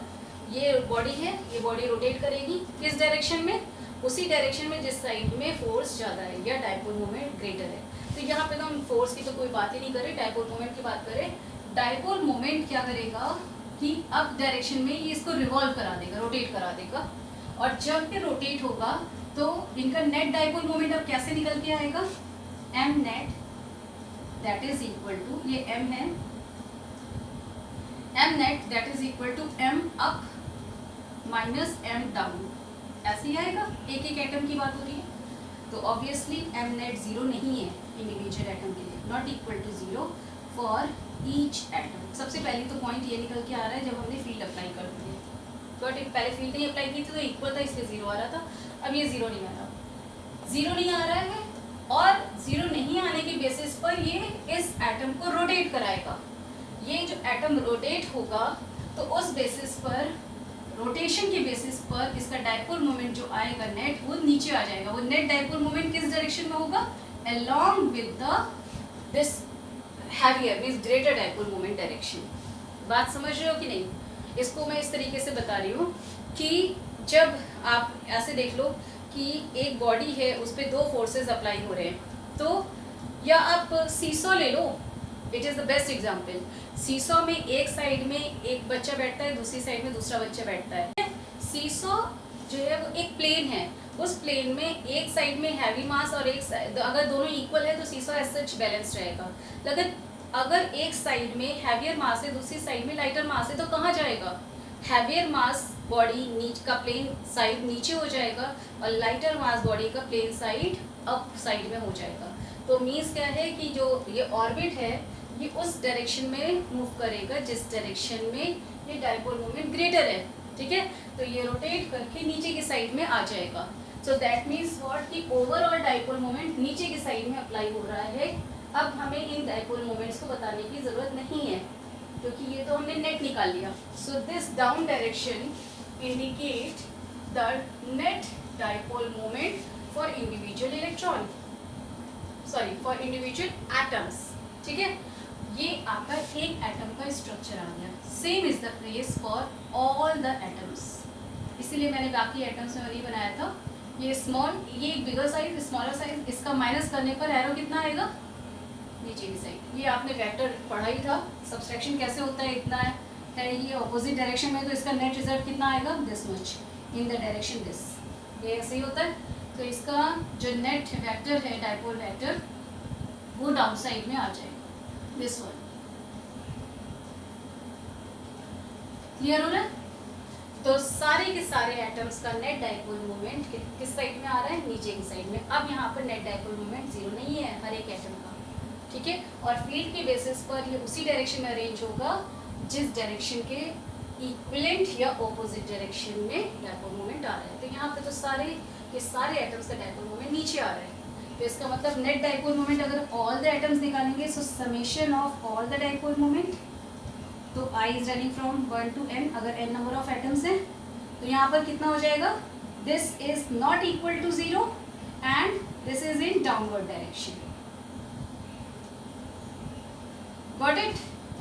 ये बॉडी है, ये बॉडी रोटेट करेगी किस डायरेक्शन में? उसी डायरेक्शन में जिस साइड में फोर्स ज़्यादा है या डाइपोल मोमेंट ग्रेटर है। तो यहाँ पे तो हम फोर्स की तो कोई बात ही नहीं करें, डाइपोल मोमेंट की बात करें। डाइपोल मोमेंट क्या करेगा कि अप डायरेक्शन में ये इसको रिवॉल्व करा देगा, रोटेट करा देगा। और जब ये रोटेट होगा तो इनका नेट डाइपोल मोमेंट अब कैसे निकल के आएगा? M net that is equal to, ये एम है, M net that is equal to M up minus M down, ऐसे ही आएगा। एक एक एटम की बात हो रही है तो ऑब्वियसली एम नेट जीरो नहीं है इंडिविजुअल एटम के लिए, not equal to zero for each atom. सबसे पहले तो पॉइंट ये निकल के आ रहा है जब हमने फील्ड अप्लाई कर दी है, बट पहले फील्ड नहीं अप्लाई की थी तो इक्वल था इसलिए जीरो आ रहा था। अब ये जीरो नहीं आ रहा, जीरो नहीं आ रहा है और जीरो नहीं आने के बेसिस पर ये इस एटम को रोटेट कराएगा। ये जो एटम रोटेट होगा तो उस बेसिस पर, रोटेशन के बेसिस पर इसका डाइपोल मोमेंट जो आएगा नेट, वो नीचे आ जाएगा। वो नेट डाइपोल मोमेंट किस डायरेक्शन में होगा? Along with the this heavier means greater dipole moment direction. बात समझ रहे हो कि नहीं? इसको मैं इस तरीके से बता रही हूँ कि जब आप ऐसे देख लो कि एक बॉडी है उस पर दो फोर्सेस अप्लाई हो रहे हैं, तो या आप सीसॉ ले लो, it is the best example. Seesaw में एक साइड में एक बच्चा बैठता है, दूसरी साइड में दूसरा बच्चा बैठता है। सीसॉ जो है वो एक प्लेन है, उस प्लेन में एक साइड में हैवी मास और एक अगर दोनों इक्वल है तो सीसॉ एज सच बैलेंस रहेगा। लेकिन अगर एक साइड में हैवियर मास है, दूसरी साइड में लाइटर मास है, तो कहाँ जाएगा? हैवियर मास बॉडी नीचे का प्लेन साइड नीचे हो जाएगा और लाइटर मास बॉडी का प्लेन साइड अप साइड में हो जाएगा। तो मीन्स क्या है कि जो ये ऑर्बिट है ये उस डायरेक्शन में मूव करेगा जिस डायरेक्शन में ये डाइपोल मोमेंट ग्रेटर है। ठीक है, तो ये रोटेट करके नीचे की साइड में आ जाएगा। सो दैट मीन्स व्हाट कि ओवरऑल डाइपोल मोमेंट नीचे की साइड में अप्लाई हो रहा है। अब हमें इन डाइपोल मोमेंट्स को बताने की ज़रूरत नहीं है क्योंकि ये तो हमने नेट निकाल लिया। So this down direction indicate the net dipole moment for individual electron, sorry for individual atoms. ठीक है, ये आपका एक एटम का स्ट्रक्चर आ गया। Same is the case for all the atoms, इसीलिए मैंने बाकी एटम्स में नहीं बनाया था। ये स्मॉल, ये बिगर साइज, स्मॉलर साइज, इसका माइनस करने पर एरो कितना आएगा? नीचे की साइड। ये आपने वेक्टर पढ़ा ही था, सब्सट्रैक्शन कैसे होता है, इतना है ये ऑपोजिट डायरेक्शन में, तो इसका नेट रिजल्ट कितना आएगा, this much in the direction this, ये ऐसे ही होता है। तो इसका जो नेट वेक्टर है डाइपोल वेक्टर वो डाउन साइड में आ जाएगा, दिस वन। क्लियर हो रहा है? तो सारे के सारे एटम्स का नेट डाइपोल मोमेंट किस साइड में आ रहा है, नीचे की साइड में। अब यहाँ पर नेट डाइपोल मोमेंट जीरो नहीं है हर एक एटम का, ठीक है। और फील्ड के बेसिस पर ये उसी डायरेक्शन में अरेंज होगा जिस डायरेक्शन के इक्विवेलेंट या ऑपोजिट डायरेक्शन में डाइपोल मोमेंट आ रहा है। तो यहाँ पे तो सारे के सारे एटम्स का डाइपोल मोमेंट नीचे आ रहा है। तो इसका मतलब नेट डाइपोल मोमेंट अगर ऑल द एटम्स निकालेंगे, so summation of all the dipole moment, तो I is running from 1 to n, अगर n नंबर ऑफ एटम्स हैं तो यहाँ पर कितना हो जाएगा, this is not equal to 0 and this is in downward direction. Got it?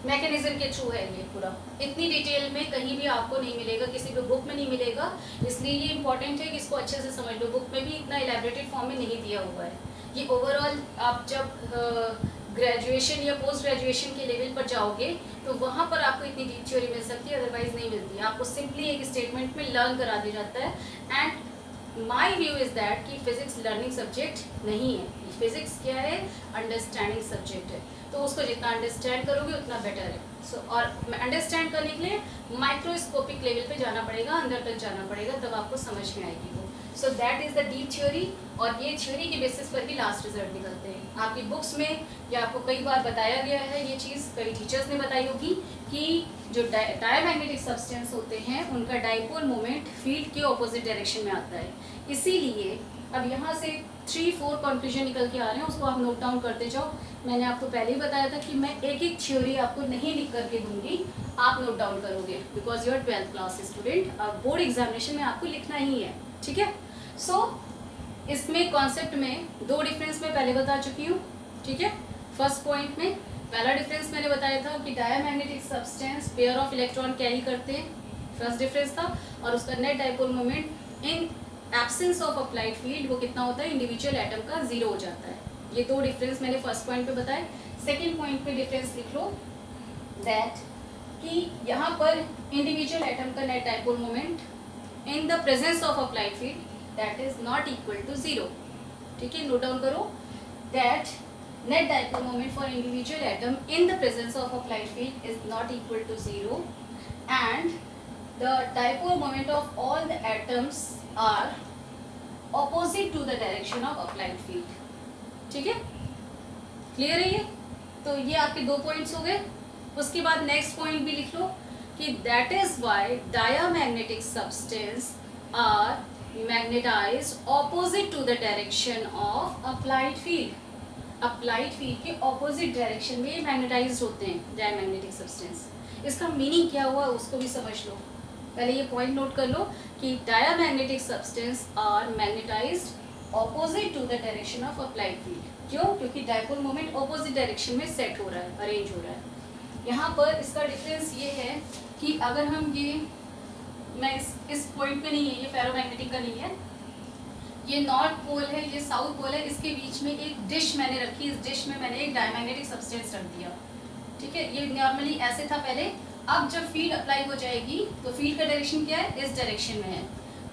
Mechanism के थ्रू है ये पूरा, इतनी डिटेल में कहीं भी आपको नहीं मिलेगा, किसी भी बुक में नहीं मिलेगा, इसलिए ये इंपॉर्टेंट है कि इसको अच्छे से समझ लो। बुक में भी इतना इलेबोरेटेड फॉर्म में नहीं दिया हुआ है ये। ओवरऑल आप जब ग्रेजुएशन या पोस्ट ग्रेजुएशन के लेवल पर जाओगे तो वहाँ पर आपको इतनी डीप थ्योरी मिल सकती है, अदरवाइज नहीं मिलती। आपको सिंपली एक स्टेटमेंट में लर्न करा दिया जाता है। And my view is that कि फिजिक्स लर्निंग सब्जेक्ट नहीं है, फिजिक्स क्या है, अंडरस्टैंडिंग सब्जेक्ट है। तो उसको जितना अंडरस्टैंड करोगे उतना बेटर है। और अंडरस्टैंड करने के लिए माइक्रोस्कोपिक लेवल पे जाना पड़ेगा, अंदर तक जाना पड़ेगा, तब आपको समझ में आएगी वो। सो that is the deep theory, और ये थ्योरी के बेसिस पर ही लास्ट रिजल्ट निकलते हैं। आपकी बुक्स में या आपको कई बार बताया गया है ये चीज़, कई टीचर्स ने बताई होगी कि जो डायमैग्नेटिक सब्सटेंस होते हैं उनका डाइपोल मोमेंट फील्ड के ऑपोजिट डायरेक्शन में आता है। इसीलिए अब यहाँ से 3-4 कंक्लूजन निकल के आ रहे हैं, उसको आप नोट डाउन करते जाओ। मैंने आपको पहले ही बताया था कि मैं एक एक थ्योरी आपको नहीं लिख करके दूंगी, आप नोट डाउन करोगे, because your 12th class student. अब बोर्ड एग्जामिनेशन में आपको लिखना ही है, ठीक है। सो इसमें कॉन्सेप्ट में 2 डिफरेंस मैं पहले बता चुकी हूँ, ठीक है। फर्स्ट पॉइंट में पहला डिफरेंस मैंने बताया था कि diamagnetic substance pair of electron carry करते हैं, फर्स्ट डिफरेंस था। और उसका net dipole moment in absence of applied field वो कितना होता है, इंडिविजुअल एटम का 0 हो जाता है। ये 2 डिफरेंस मैंने फर्स्ट पॉइंट पे बताए। सेकेंड पॉइंट पे डिफरेंस लिख लो दैट कि यहाँ पर इंडिविजुअल एटम का net dipole moment in the presence of applied field that is not equal to 0, ठीक है। नोट डाउन करो that net dipole moment for individual atom in the presence of applied field is not equal to 0, and the dipole moment of all the atoms are opposite to the direction of applied field, ठीक है। क्लियर है ये? तो ये आपके 2 पॉइंट्स हो गए। उसके बाद नेक्स्ट पॉइंट भी लिख लो कि that is why diamagnetic substance are magnetized opposite to the direction of applied field. Applied field के ऑपोजिट डायरेक्शन में मैग्नेटाइज्ड होते हैं डायमैग्नेटिक सब्सटेंस। इसका मीनिंग क्या हुआ उसको भी समझ लो। पहले ये पॉइंट नोट कर लो कि diamagnetic substance are magnetized opposite to the direction of applied field. क्यों? क्योंकि डाइपोल मोमेंट ऑपोजिट डायरेक्शन में सेट हो रहा है, अरेंज हो रहा है। यहाँ पर इसका डिफरेंस ये है कि अगर हम ये, मैं इस पॉइंट पे नहीं है, ये फेरोमैग्नेटिक का नहीं है, ये नॉर्थ पोल है, ये साउथ पोल है, इसके बीच में एक डिश मैंने रखी, इस डिश में मैंने एक डायमैग्नेटिक सब्सटेंस रख दिया, ठीक है। ये नॉर्मली ऐसे था पहले। अब जब फील्ड अप्लाई हो जाएगी तो फील्ड का डायरेक्शन क्या है, इस डायरेक्शन में है,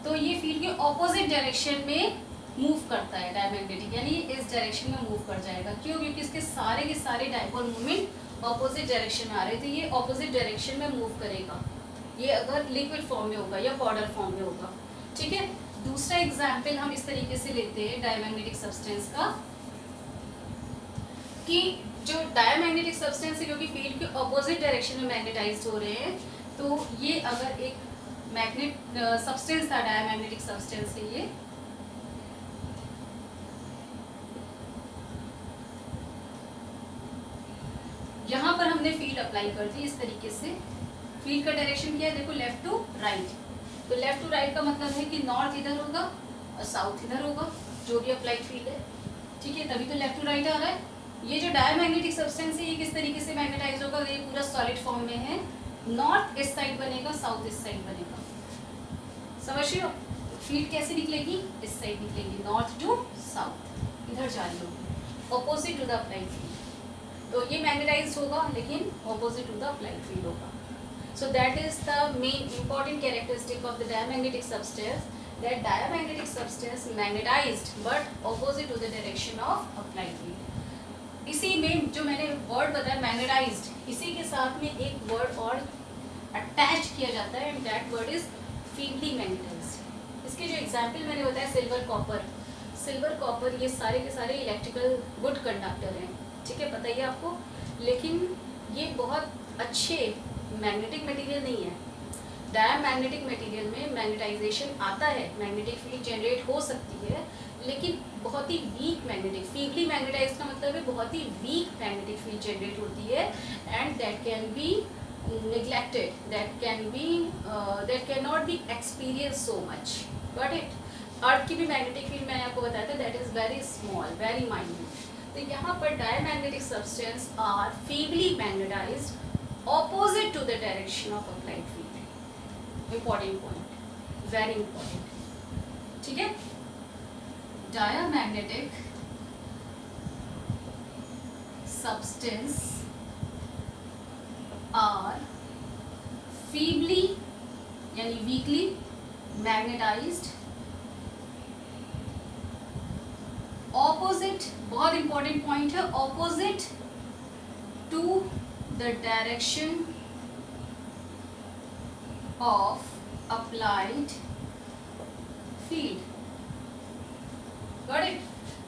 तो ये फील्ड के ऑपोजिट डायरेक्शन में मूव करता है डायमैग्नेटिक, यानी इस डायरेक्शन में मूव कर जाएगा। क्यों? क्योंकि इसके सारे के सारे डाइपोल मोमेंट ऑपोजिट डायरेक्शन में आ रहे थे, ये ऑपोजिट डायरेक्शन में मूव करेगा, ये अगर लिक्विड फॉर्म में होगा या पाउडर फॉर्म में होगा, ठीक है। दूसरा एग्जाम्पल हम इस तरीके से लेते हैं डायमैग्नेटिक सब्सटेंस का, कि जो डायमैग्नेटिक सब्सटेंस है जो कि फील्ड के ऑपोजिट डायरेक्शन में मैग्नेटाइज्ड हो रहे हैं, तो ये अगर एक मैग्नेट सब्सटेंस था, डायमैग्नेटिक सब्सटेंस है ये, यहाँ पर हमने फील्ड अप्लाई कर दी इस तरीके से। फील्ड का डायरेक्शन क्या है, देखो लेफ्ट टू राइट। तो लेफ्ट टू राइट का मतलब है कि नॉर्थ इधर होगा और साउथ इधर होगा, जो भी अप्लाइड फील्ड है, ठीक है, तभी तो लेफ्ट टू राइट आ रहा है। ये जो डायमैग्नेटिक सब्सटेंस है ये किस तरीके से मैग्नेटाइज होगा, ये पूरा सॉलिड फॉर्म में है, नॉर्थ इस साइड बनेगा, साउथ इस साइड बनेगा, समझ रहे हो। फील्ड कैसे निकलेगी, इस साइड निकलेगी, नॉर्थ टू साउथ, इधर जा रही होगी, opposite to the applied field, तो ये मैग्नेटाइज्ड होगा लेकिन opposite to the applied field होगा. So that is the main important characteristic of the diamagnetic substance, that diamagnetic substance magnetized but opposite to the direction of applied field. इसी में जो मैंने वर्ड बताया मैग्नेटाइज्ड, इसी के साथ में एक वर्ड और अटैच किया जाता है and that word is feebly magnetized. इसके जो एग्जाम्पल मैंने बताया सिल्वर कॉपर, सिल्वर कॉपर ये सारे के सारे इलेक्ट्रिकल गुड कंडक्टर हैं, ठीक है, पता ही है आपको. लेकिन ये बहुत अच्छे मैग्नेटिक मटेरियल नहीं है. डायमैग्नेटिक मटेरियल में मैग्नेटाइजेशन आता है, मैग्नेटिक फील्ड जनरेट हो सकती है, लेकिन बहुत ही वीक मैग्नेटिक. फील्डली मैग्नेटाइज का मतलब है बहुत ही वीक मैग्नेटिक फील्ड जनरेट होती है and that can be neglected, that can not be experienced so much. Got it? Earth की भी मैग्नेटिक फील्ड मैंने आपको बताया था, that is very small, very minute. तो यहाँ पर diamagnetic substance are feebly magnetized opposite to the direction of applied field. Important point, very important, ठीक है. डायमैग्नेटिक सब्सटेंस आर फीबली यानी वीकली मैग्नेटाइज्ड ऑपोजिट, बहुत इंपॉर्टेंट पॉइंट है, opposite to the direction of applied field. Got it?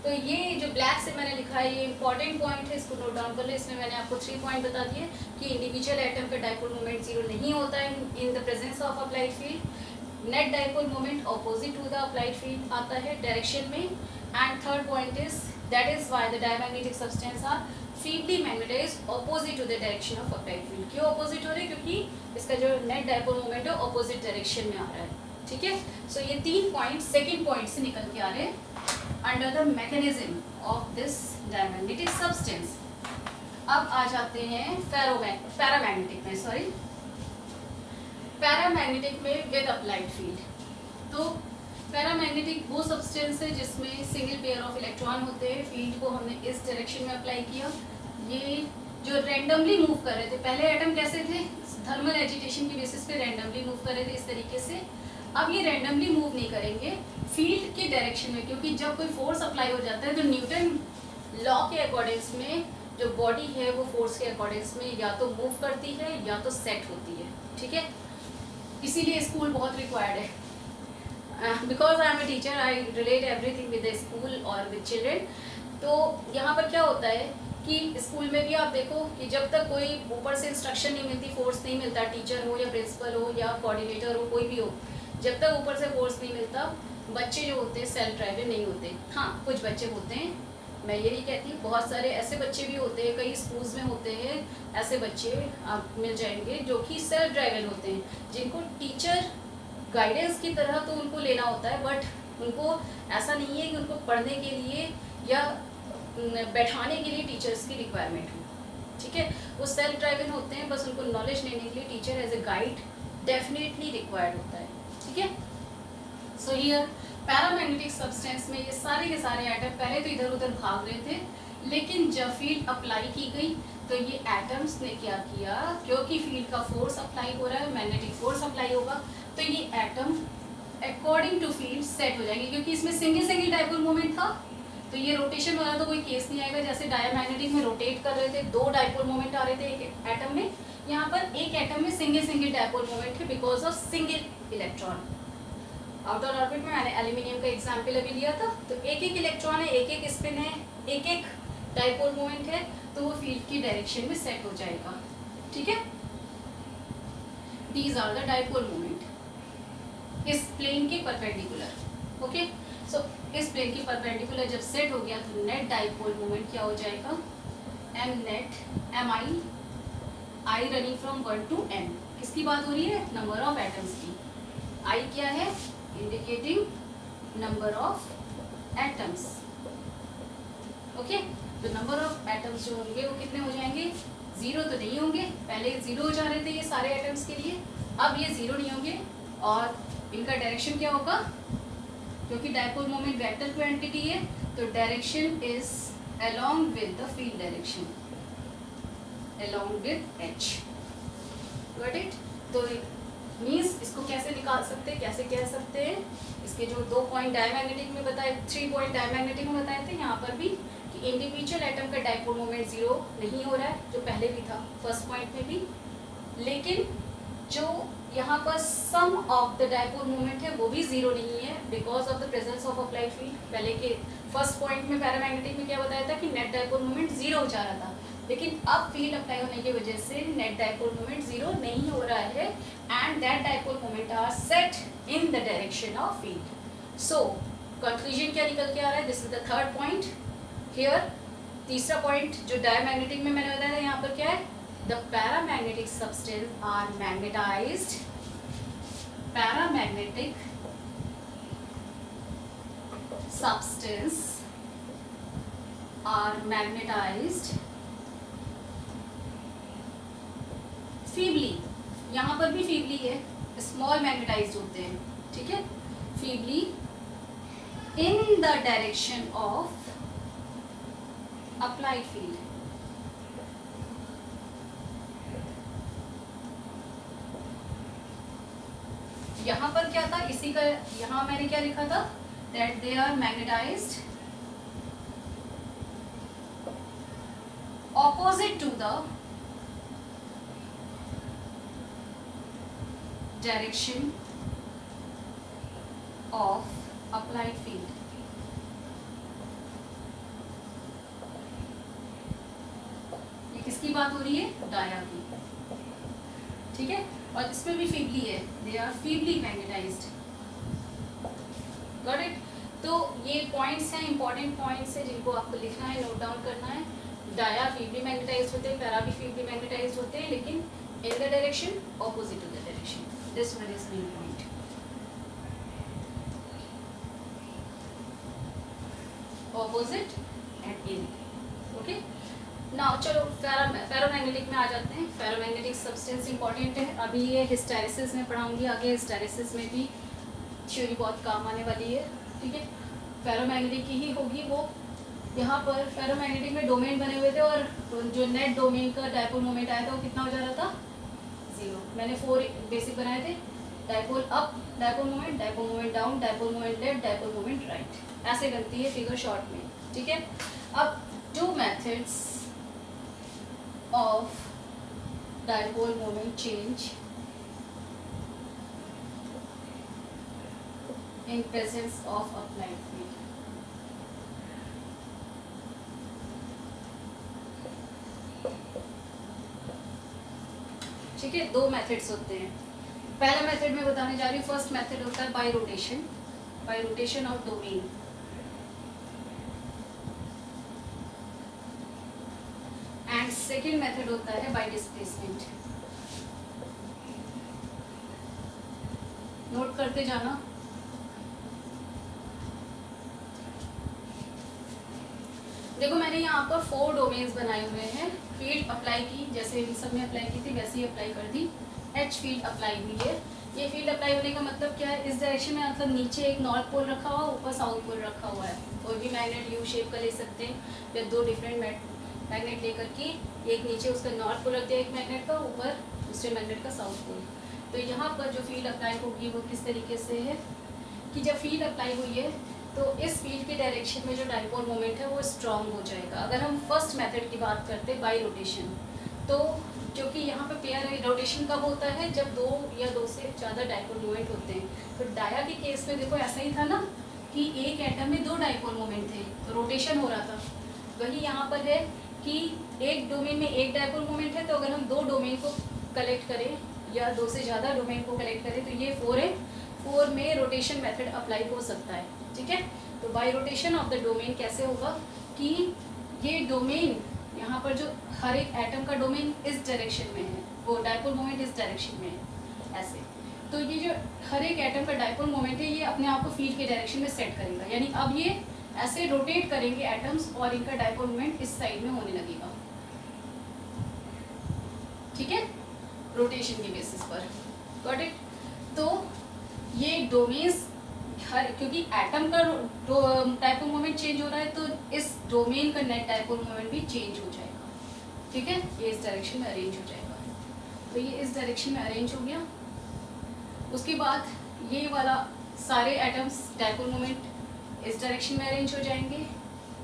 तो ये जो ब्लैक से मैंने लिखा है ये इंपॉर्टेंट पॉइंट है, इसको नोट डाउन कर लो. इसमें मैंने आपको 3 पॉइंट बता दिए कि इंडिविजुअल एटम का डाइपोल मोमेंट 0 नहीं होता है in the presence of applied field. Net dipole moment opposite to the applied field आता है डायरेक्शन में. And third point is that is why the diamagnetic substance are feebly magnetized opposite to the direction of applied field. क्यों ऑपोजिट हो रहे हैं? क्योंकि इसका जो नेट डाइपोल मोमेंट है ऑपोजिट डायरेक्शन में आ रहा है, ठीक है. सो ये 3 पॉइंट सेकेंड पॉइंट से निकल के आ रहे हैं under the mechanism of this diamagnetic substance. अब आ जाते हैं पैरामैग्नेटिक में, सॉरी पैरामैग्नेटिक में विद अप्लाइड फील्ड. तो पैरामैग्नेटिक वो सब्सटेंस है जिसमें सिंगल पेयर ऑफ इलेक्ट्रॉन होते हैं. फील्ड को हमने इस डायरेक्शन में अप्लाई किया. ये जो रैंडमली मूव कर रहे थे, पहले एटम कैसे थे? थर्मल एजिटेशन की बेसिस पे रैंडमली मूव कर रहे थे इस तरीके से. अब ये रैंडमली मूव नहीं करेंगे फील्ड के डायरेक्शन में, क्योंकि जब कोई फोर्स अप्लाई हो जाता है तो न्यूटन लॉ के अकॉर्डिंग्स में जो बॉडी है वो फोर्स के अकॉर्डिंग्स में या तो मूव करती है या तो सेट होती है, ठीक है. इसीलिए स्कूल बहुत रिक्वायर्ड है. Because I am a teacher, I relate everything with the school और विद चिल्ड्रेन. तो यहाँ पर क्या होता है कि स्कूल में भी आप देखो कि जब तक कोई ऊपर से इंस्ट्रक्शन नहीं मिलती, फोर्स नहीं मिलता, टीचर हो या प्रिंसिपल हो या कोऑर्डिनेटर हो, कोई भी हो, जब तक ऊपर से फोर्स नहीं मिलता, बच्चे जो होते हैं सेल्फ ड्राइवन नहीं होते. हाँ, कुछ बच्चे होते हैं, मैं ये नहीं कहती, बहुत सारे ऐसे बच्चे भी होते हैं, कई स्कूल्स में होते हैं ऐसे बच्चे आप मिल जाएंगे जो कि सेल्फ ड्राइवन होते हैं, जिनको टीचर गाइडेंस की तरह तो उनको लेना होता है, बट उनको ऐसा नहीं है कि उनको पढ़ने के लिए या बैठाने के लिए टीचर्स की रिक्वायरमेंट हो, ठीक है. वो सेल्फ ड्राइवन होते हैं, बस उनको नॉलेज लेने के लिए teacher as a guide definitely required होता है, ठीक है. सो हियर पैरामैग्नेटिक सब्सटेंस में ये सारे के सारे एटम पहले तो इधर उधर भाग रहे थे, लेकिन जब फील्ड अप्लाई की गई तो ये एटम्स ने क्या किया, क्योंकि फील्ड का फोर्स अप्लाई हो रहा है, मैग्नेटिक फोर्स अप्लाई होगा, तो ये atom according to field set हो जाएंगे. क्योंकि इसमें सिंगल डाइपोल मोमेंट था, तो ये रोटेशन वाला तो कोई केस नहीं आएगा. जैसे डायमैग्नेटिक में रोटेट कर रहे थे, 2 डाइपोल मोमेंट आ रहे थे एक एटम में, यहाँ पर एक एटम में सिंगल डाइपोल मोमेंट है because of single electron. Outer orbit में मैंने एल्यूमिनियम का एग्जाम्पल अभी लिया था, तो एक इलेक्ट्रॉन है, एक स्पिन है, एक डाइपोल मोमेंट है, तो वो फील्ड की डायरेक्शन में सेट हो जाएगा, ठीक है. These are the dipole moment इस प्लेन के परपेंडिकुलर, ओके. सो इस प्लेन के परपेंडिकुलर जब सेट हो गया तो नेट डाइपोल मोमेंट क्या हो जाएगा, M net, M I running from 1 to n. किसकी बात हो रही है? नंबर ऑफ एटम्स की. आई क्या है? Indicating number of atoms, okay. तो नंबर ऑफ एटम्स जो होंगे वो कितने हो जाएंगे? 0 तो नहीं होंगे, पहले 0 हो जा रहे थे ये सारे एटम्स के लिए, अब ये 0 नहीं होंगे. और इनका डायरेक्शन क्या होगा? क्योंकि डाइपोल मोमेंट वेक्टर क्वांटिटी है, तो direction is along with the field direction. along with H. Got it? तो मीन्स इसको कैसे निकाल सकते हैं, कैसे कह सकते हैं, इसके जो 2 पॉइंट डायमैग्नेटिक में बताए, 3 पॉइंट डायमैग्नेटिक में बताए थे, यहाँ पर भी कि इंडिविजुअल एटम का डाइपोल मोमेंट 0 नहीं हो रहा है, जो पहले भी था फर्स्ट पॉइंट में भी, लेकिन जो यहाँ पर सम ऑफ द डाइपोल मोमेंट है वो भी 0 नहीं है because of the presence of applied field. पहले के फर्स्ट पॉइंट में पैरामैग्नेटिक में क्या बताया था कि नेट डाइपोल मोमेंट 0 हो जा रहा था, लेकिन अब फील्ड अप्लाई होने की वजह से नेट डाइपोल मोमेंट 0 नहीं हो रहा है and that dipole moment are set in the direction of field. So conclusion क्या निकल के आ रहा है, this is the third point here. तीसरा पॉइंट जो डायमैग्नेटिक में मैंने बताया था, यहाँ पर क्या है, the paramagnetic substance are magnetized, paramagnetic substance are magnetized feebly, यहाँ पर भी feebly है, small magnetized होते हैं, ठीक है, feebly in the direction of applied field। यहाँ पर क्या था, इसी का यहाँ मैंने क्या लिखा था, that they are magnetized opposite to the direction of applied field। ये किसकी बात हो रही है, डाया की, ठीक है, और इसमें भी फीबली है, they are feebly magnetized. Got it? तो ये पॉइंट्स हैं, इंपॉर्टेंट पॉइंट्स हैं जिनको आपको लिखना है, नोट डाउन करना है। डाया फीबली मैग्नेटाइज्ड होते हैं, पैरा भी फीबली मैग्नेटाइज्ड होते हैं, लेकिन in the direction opposite to the direction. This one is main point. Opposite and in, okay. Now चलो फेरोमैग्नेटिक में आ जाते हैं। फेरोमैग्नेटिक सब्सटेंस इंपॉर्टेंट है, अभी ये हिस्टैरिसिस में पढ़ाऊंगी, आगे हिस्टैरिसिस में भी थ्योरी बहुत काम आने वाली है, ठीक है। फेरोमैग्नेटिक की ही होगी वो। यहाँ पर फेरोमैग्नेटिक में डोमेन बने हुए थे और जो नेट डोमेन का डाइपोल मोमेंट आया था वो कितना हो जा रहा था, 0। मैंने 4 बेसिक बनाए थे, dipole up dipole moment down, dipole moment left, dipole moment right, ऐसे बनती है फिगर शॉर्ट में, ठीक है। अब 2 methods of dipole moment change in presence of applied field। ठीक है, 2 मेथड्स होते हैं। पहला मेथड मैं बताने जा रही हूँ, फर्स्ट मेथड होता है bye rotation of domain. And second method होता है बाय डिस्प्लेसमेंट। नोट करते जाना। देखो मैंने यहाँ पर 4 डोमेन्स बनाए हुए हैं। फील्ड अप्लाई की, जैसे इन सब में अप्लाई की थी वैसे ही अप्लाई कर दी। H फील्ड अप्लाई हुई है। ये फील्ड अप्लाई होने का मतलब क्या है, इस डायरेक्शन में, मतलब नीचे एक नॉर्थ पोल रखा हुआ, ऊपर साउथ पोल रखा हुआ है। कोई भी मैग्नेट यू शेप का ले सकते हैं, या 2 डिफरेंट मैग्नेट लेकर के, एक नीचे उसका नॉर्थ पोल रख दिया एक मैग्नेट का, ऊपर दूसरे मैग्नेट का साउथ पोल। तो यहाँ पर जो फील्ड अप्लाई होगी वो किस तरीके से है कि जब फील्ड अप्लाई हुई है तो इस फील्ड के डायरेक्शन में जो डाइपोल मोमेंट है वो स्ट्रॉन्ग हो जाएगा। अगर हम फर्स्ट मेथड की बात करते हैं बाय रोटेशन, तो क्योंकि यहाँ पे पेयर रोटेशन कब होता है, जब 2 या 2 से ज़्यादा डाइपोल मोमेंट होते हैं। तो डाया के केस में देखो ऐसा ही था ना कि एक एटम में 2 डाइपोल मोमेंट थे, तो रोटेशन हो रहा था। वही यहाँ पर है कि एक डोमेन में एक डाइपोल मोमेंट है, तो अगर हम 2 डोमेन को कलेक्ट करें या 2 से ज़्यादा डोमेन को कलेक्ट करें तो ये 4 है, 4 में रोटेशन मेथड अप्लाई हो सकता है, ठीक है। तो bye rotation of the domain कैसे होगा कि ये डोमेन यहाँ पर जो हर एक एटम का डोमेन इस डायरेक्शन में है, वो डाइपोल मोमेंट इस डायरेक्शन में है, ऐसे। तो ये जो हर एक एटम का डाइपोल मोमेंट है ये अपने आप को फील्ड के डायरेक्शन में सेट करेगा, यानी अब ये ऐसे रोटेट करेंगे एटम्स और इनका डाइपोल मोमेंट इस साइड में होने लगेगा, ठीक है, रोटेशन के बेसिस पर। Got it? तो ये डोमेन्स हर, क्योंकि एटम का डाइपोल मोमेंट चेंज हो रहा है तो इस डोमेन का नेट डाइपोल मोमेंट भी चेंज हो जाएगा, ठीक है, ये इस डायरेक्शन में अरेंज हो जाएगा। तो ये इस डायरेक्शन में अरेंज हो गया। उसके बाद ये वाला सारे एटम्स डायपोल मोमेंट इस डायरेक्शन में अरेंज हो जाएंगे,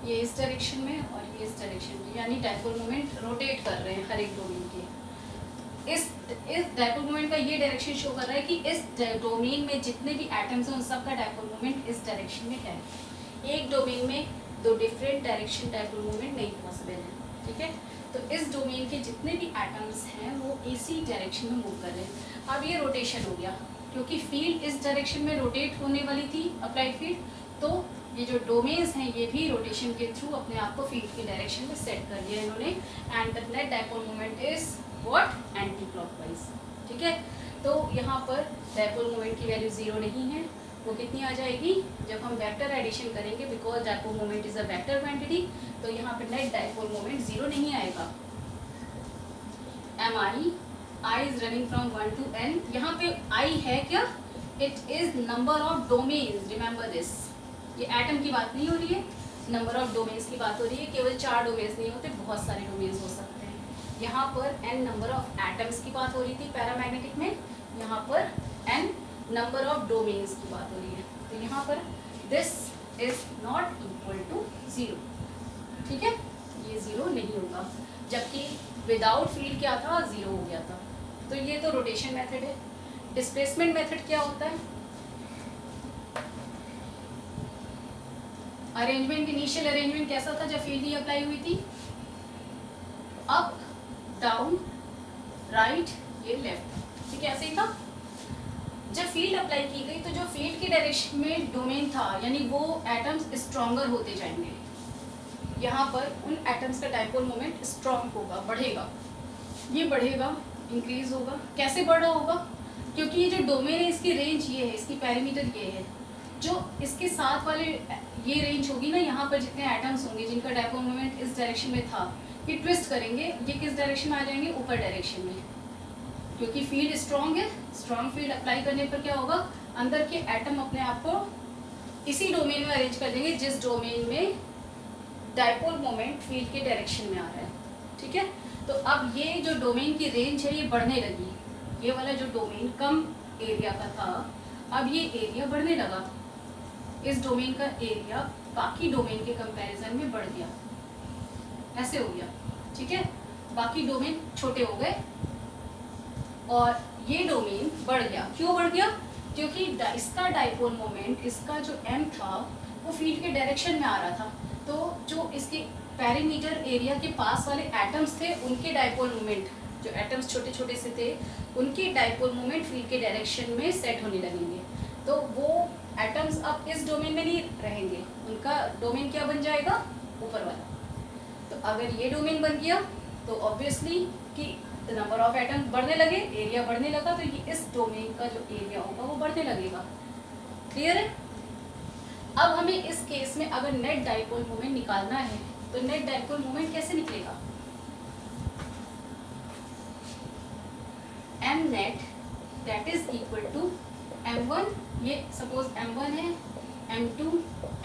ये इस डायरेक्शन में और ये इस डायरेक्शन में, यानी डायपोल मोमेंट रोटेट कर रहे हैं हर एक डोमेन के। इस डायपोल मोमेंट का ये डायरेक्शन शो कर रहा है कि इस डोमेन में जितने भी एटम्स हैं उन सब का डायपोल मोमेंट इस डायरेक्शन में है। एक डोमेन में दो डिफरेंट डायरेक्शन डायपोल मोमेंट नहीं पॉसिबल है, ठीक है। तो इस डोमेन के जितने भी एटम्स हैं वो इसी डायरेक्शन में मूव कर रहे हैं। अब ये रोटेशन हो गया, क्योंकि फील्ड इस डायरेक्शन में रोटेट होने वाली थी, अप्लाइड फील्ड, तो ये जो डोमेन्स हैं ये भी रोटेशन के थ्रू अपने आप को फील्ड की डायरेक्शन में सेट कर दिया इन्होंने। And the net dipole moment is what, anti clockwise, ठीक है। तो यहाँ पर डायपोल मोमेंट की वैल्यू 0 नहीं है, वो कितनी आ जाएगी जब हम वेक्टर एडिशन करेंगे, because dipole moment is a vector quantity, तो यहाँ पर नेट डायपोल मोमेंट 0 नहीं आएगा। I is running from 1 to n, यहाँ पे I है क्या, it is number of domains, remember this. ये एटम की बात नहीं हो रही है, नंबर ऑफ डोमेन्स की बात हो रही है। केवल 4 डोमेन्स नहीं होते, बहुत सारे डोमेन्स हो सकते हैं। यहाँ पर n नंबर ऑफ एटम्स की बात हो रही थी पैरामैग्नेटिक में, यहाँ पर n नंबर ऑफ डोमेन्स की बात हो रही है। तो यहाँ पर this is not equal to 0, ठीक है, ये 0 नहीं होगा, जबकि विदाउट फील्ड क्या था, 0 हो गया था। तो ये तो रोटेशन मेथड है। डिस्प्लेसमेंट मेथड क्या होता है, अरेंजमेंट, इनिशियल अरेंजमेंट कैसा था जब फील्ड ही अप्लाई हुई थी, अप डाउन राइट, ये लेफ्ट, ठीक है, ऐसे ही था। जब फील्ड अप्लाई की गई तो जो फील्ड की डायरेक्शन में डोमेन था, यानी वो एटम्स स्ट्रॉन्गर होते जाएंगे। यहाँ पर उन एटम्स का डायपोल मोमेंट स्ट्रॉन्ग होगा, बढ़ेगा, ये बढ़ेगा, इंक्रीज होगा। कैसे बढ़ रहा होगा, क्योंकि ये जो डोमेन है इसकी रेंज ये है, इसकी पैरामीटर ये है, जो इसके साथ वाले ये रेंज होगी ना, यहाँ पर जितने एटम्स होंगे जिनका डायपोल मोमेंट इस डायरेक्शन में था, ये ट्विस्ट करेंगे, ये किस डायरेक्शन में आ जाएंगे, ऊपर डायरेक्शन में, क्योंकि फील्ड स्ट्रॉन्ग है। स्ट्रॉन्ग फील्ड अप्लाई करने पर क्या होगा, अंदर के एटम अपने आप को इसी डोमेन में अरेंज कर देंगे जिस डोमेन में डायपोल मोमेंट फील्ड के डायरेक्शन में आ रहा है, ठीक है। तो अब ये जो डोमेन की रेंज है ये बढ़ने लगी, ये वाला जो डोमेन कम एरिया का था, अब ये एरिया बढ़ने लगा, इस डोमेन का एरिया बाकी डोमेन के कंपैरिजन में बढ़ गया, ऐसे हो गया, ठीक है। बाकी डोमेन छोटे हो गए और ये डोमेन बढ़ गया। क्यों बढ़ गया, क्योंकि इसका डायपोल मोमेंट, इसका जो m था वो फील्ड के डायरेक्शन में आ रहा था, तो जो इसके पेरीमीटर एरिया के पास वाले एटम्स थे उनके डायपोल मोमेंट, जो एटम्स छोटे छोटे से थे उनके डायपोल मोमेंट फील्ड के डायरेक्शन में सेट होने लगेंगे। तो वो एटम्स अब इस डोमेन में नहीं रहेंगे, उनका डोमेन क्या बन जाएगा, ऊपर वाला। तो अगर ये डोमेन बन गया तो ऑब्वियसली कि नंबर ऑफ एटम्स बढ़ने लगे, एरिया बढ़ने लगा, तो ये इस डोमेन का जो एरिया होगा वो बढ़ने लगेगा। क्लियर है। अब हमें इस केस में अगर नेट डायपोल मोमेंट निकालना है तो नेट डायपोल मोमेंट कैसे निकलेगा, m net that is equal to m1, ये सपोज m1 है, m2,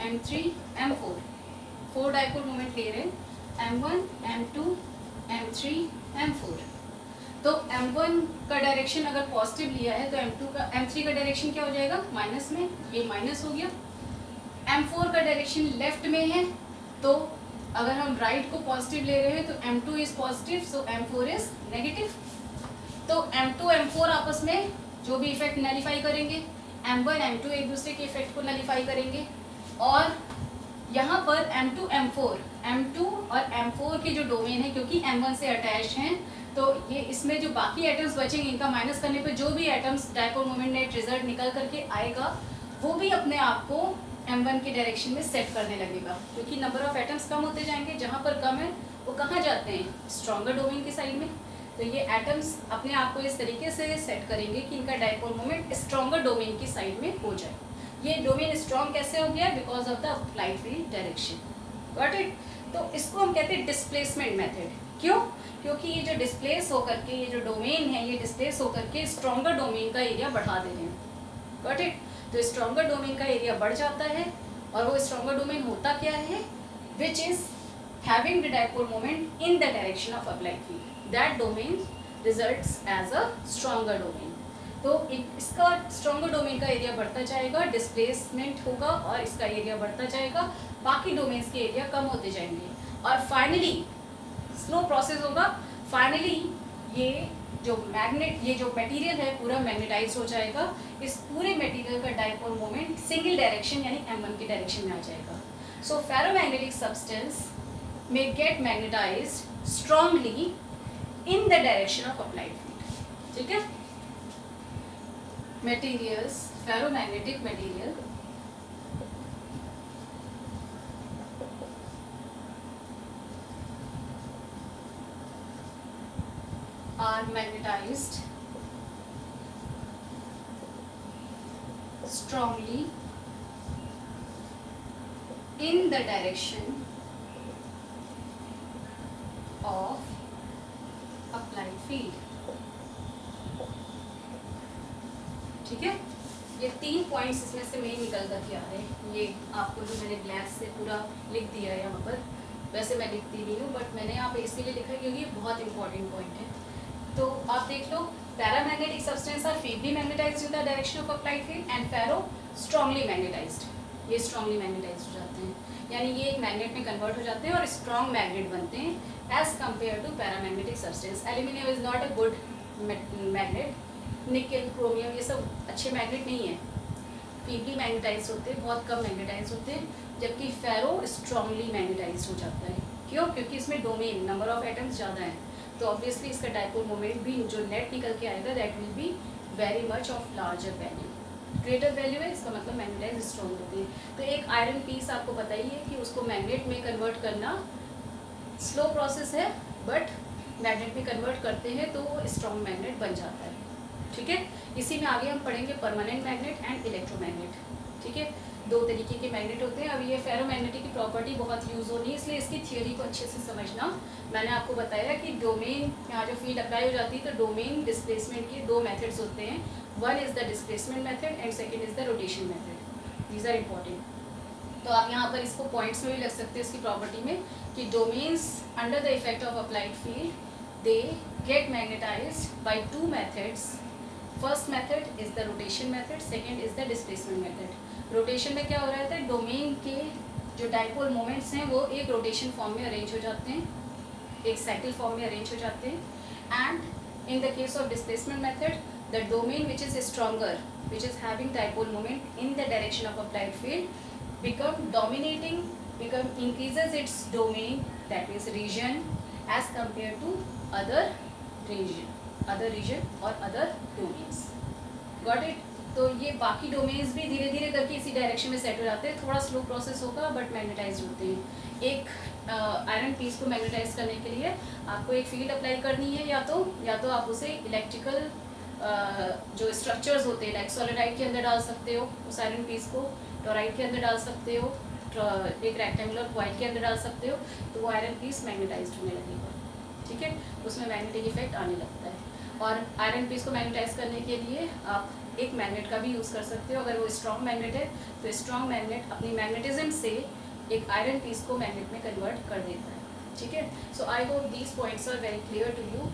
m3, m4, 4 dipole moment ले रहे हैं, m1, m2, m3, m4। तो m1 का डायरेक्शन अगर पॉजिटिव लिया है तो m3 का डायरेक्शन क्या हो जाएगा, माइनस में, ये माइनस हो गया। m4 का डायरेक्शन लेफ्ट में है, तो अगर हम राइट को पॉजिटिव ले रहे हैं तो m2 is positive, so m4 is negative. तो m2 m4 आपस में जो भी इफेक्ट नलीफाई करेंगे, m1 m2 एक दूसरे के इफेक्ट को नलीफाई करेंगे, और यहाँ पर m2 और m4 के जो डोमेन है, क्योंकि m1 से अटैच हैं, तो ये इसमें जो बाकी एटम्स बचेंगे इनका माइनस करने पे जो भी atoms dipole moment net result निकल करके आएगा वो भी अपने आप को m1 के डायरेक्शन में सेट करने लगेगा, क्योंकि नंबर ऑफ एटम्स कम होते जाएंगे, जहाँ पर कम है वो कहाँ जाते हैं, स्ट्रॉन्गर डोमेन की साइड में। तो ये एटम्स अपने आप को इस तरीके से सेट करेंगे कि इनका डायपोल मोमेंट स्ट्रॉन्गर डोमेन की साइड में हो जाए। ये डोमेन स्ट्रॉन्ग कैसे हो गया, because of the applied field direction, got it. तो इसको हम कहते हैं डिस्प्लेसमेंट मेथड। क्यों, क्योंकि ये जो डिस्प्लेस होकर के, ये जो डोमेन है ये डिस्प्लेस होकर के स्ट्रॉन्गर डोमेन का एरिया बढ़ा दे रहे हैं, गॉट इट। तो स्ट्रॉन्गर डोमेन का एरिया बढ़ जाता है, और वो स्ट्रॉन्गर डोमेन होता क्या है, which is having the dipole moment in the direction of applied field. That domain results as a stronger domain. तो इसका स्ट्रॉन्गर डोमेन का एरिया बढ़ता जाएगा, डिस्प्लेसमेंट होगा और इसका एरिया बढ़ता जाएगा, बाकी डोमेन्स के एरिया कम होते जाएंगे और फाइनली स्लो प्रोसेस होगा. फाइनली ये जो मटेरियल है पूरा मैग्नेटाइज हो जाएगा. इस पूरे मटेरियल का डाइपोल मोमेंट सिंगल डायरेक्शन यानी m1 की डायरेक्शन में आ जाएगा. So ferromagnetic substance may get magnetized strongly in the direction of applied field. ठीक है. Materials, ferromagnetic material are magnetized strongly in the direction of applied field. ठीक है. ये 3 पॉइंट्स इसमें से मेन निकल कर के आ रहे हैं. ये आपको जो मैंने ब्लैक से पूरा लिख दिया है यहाँ पर, वैसे मैं लिखती नहीं हूँ बट मैंने यहाँ पे इसीलिए लिखा है क्योंकि ये बहुत इंपॉर्टेंट पॉइंट है. तो आप देख लो, paramagnetic substance are feebly magnetized in the direction of applied field and ferro strongly magnetized. ये स्ट्रांगली मैग्नेटाइज्ड हो जाते हैं, यानी ये एक मैग्नेट में कन्वर्ट हो जाते हैं और स्ट्रॉन्ग मैग्नेट बनते हैं as compare to paramagnetic substance. Aluminium is not a good magnet. Nickel, chromium ये सब अच्छे मैग्नेट नहीं है, फीबली मैग्नेटाइज होते हैं, बहुत कम मैग्नेटाइज होते हैं. जबकि फेरो स्ट्रांगली मैग्नेटाइज हो जाता है. क्यों? क्योंकि इसमें डोमेन नंबर ऑफ एटम्स ज़्यादा हैं, तो ऑब्वियसली इसका डाइपोल मोमेंट भी जो नेट निकल के आएगा that will be very much of larger value. Greater value है, इसका मतलब मैग्नेटाइज स्ट्रॉन्ग होती है. तो एक आयरन पीस आपको पता ही है कि उसको मैग्नेट में कन्वर्ट करना स्लो प्रोसेस है, बट मैग्नेट में कन्वर्ट करते हैं तो वो स्ट्रॉन्ग मैग्नेट बन जाता है. ठीक है. इसी में आगे हम पढ़ेंगे परमानेंट मैग्नेट एंड इलेक्ट्रोमैग्नेट. ठीक है. 2 तरीके के मैग्नेट होते हैं. अभी ये फेरोमैग्नेटिक की प्रॉपर्टी बहुत यूज़ हो रही है, इसलिए इसकी थियोरी को अच्छे से समझना. मैंने आपको बताया कि डोमेन यहाँ जो फील्ड अप्लाई हो जाती है तो डोमेन डिस्प्लेसमेंट के 2 मेथड्स होते हैं. One is the displacement method and second is the rotation method. These are important. तो आप यहाँ पर इसको पॉइंट्स में भी लग सकते हैं इसकी प्रॉपर्टी में कि domains under the effect of applied field they get magnetized by 2 methods. First method is the rotation method, second is the displacement method. Rotation में क्या हो रहा है, डोमेन के जो डाइपोल मोमेंट्स हैं वो एक रोटेशन फॉर्म में अरेंज हो जाते हैं, एक साइकिल फॉर्म में अरेंज हो जाते हैं. And in the case of displacement method the domain which is stronger, which is having dipole moment in the direction of applied field become dominating, increases its domain, that means region, as compared to other region or other domains. Got it? तो ये बाकी डोमेन्स भी धीरे धीरे करके इसी डायरेक्शन में सेट हो जाते हैं. थोड़ा स्लो प्रोसेस होगा बट मैग्नेटाइज होते हैं. एक आयरन पीस को मैग्नेटाइज करने के लिए आपको एक फील्ड अप्लाई करनी है, या तो आप उसे इलेक्ट्रिकल जो स्ट्रक्चर्स होते हैं लाइक सोलिडाइट के अंदर डाल सकते हो उस आयरन पीस को, टोराइड के अंदर डाल सकते हो, एक रेक्टेंगुलर क्वाइट के अंदर डाल सकते हो, तो वो आयरन पीस मैग्नेटाइज्ड होने लगेगा. ठीक है. उसमें मैग्नेटिक इफेक्ट आने लगता है. और आयरन पीस को मैग्नेटाइज करने के लिए आप एक मैग्नेट का भी यूज़ कर सकते हो. अगर वो स्ट्रॉन्ग मैग्नेट है तो स्ट्रॉन्ग मैग्नेट अपनी मैग्नेटिज्म से एक आयरन पीस को मैग्नेट में कन्वर्ट कर देता है. ठीक है. So I hope these points are very clear to you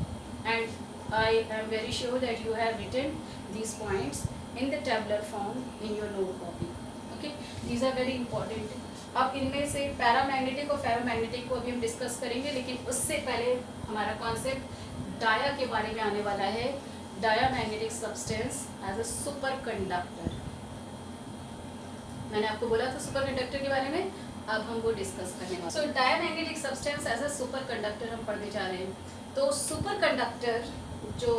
and I am very sure that you have written these points in the tabular form in your note copy. Okay, these are very important. अब इनमें से पैरामैग्नेटिक और फेरोमैग्नेटिक को अभी हम डिस्कस करेंगे, लेकिन उससे पहले हमारा कॉन्सेप्ट डाया के बारे में आने वाला है. Diamagnetic substance as a superconductor. मैंने आपको बोला था सुपर कंडक्टर के बारे में, अब हम वो डिस्कस करने वाले. So diamagnetic substance as a superconductor हम पढ़ने जा रहे हैं. तो सुपर कंडक्टर जो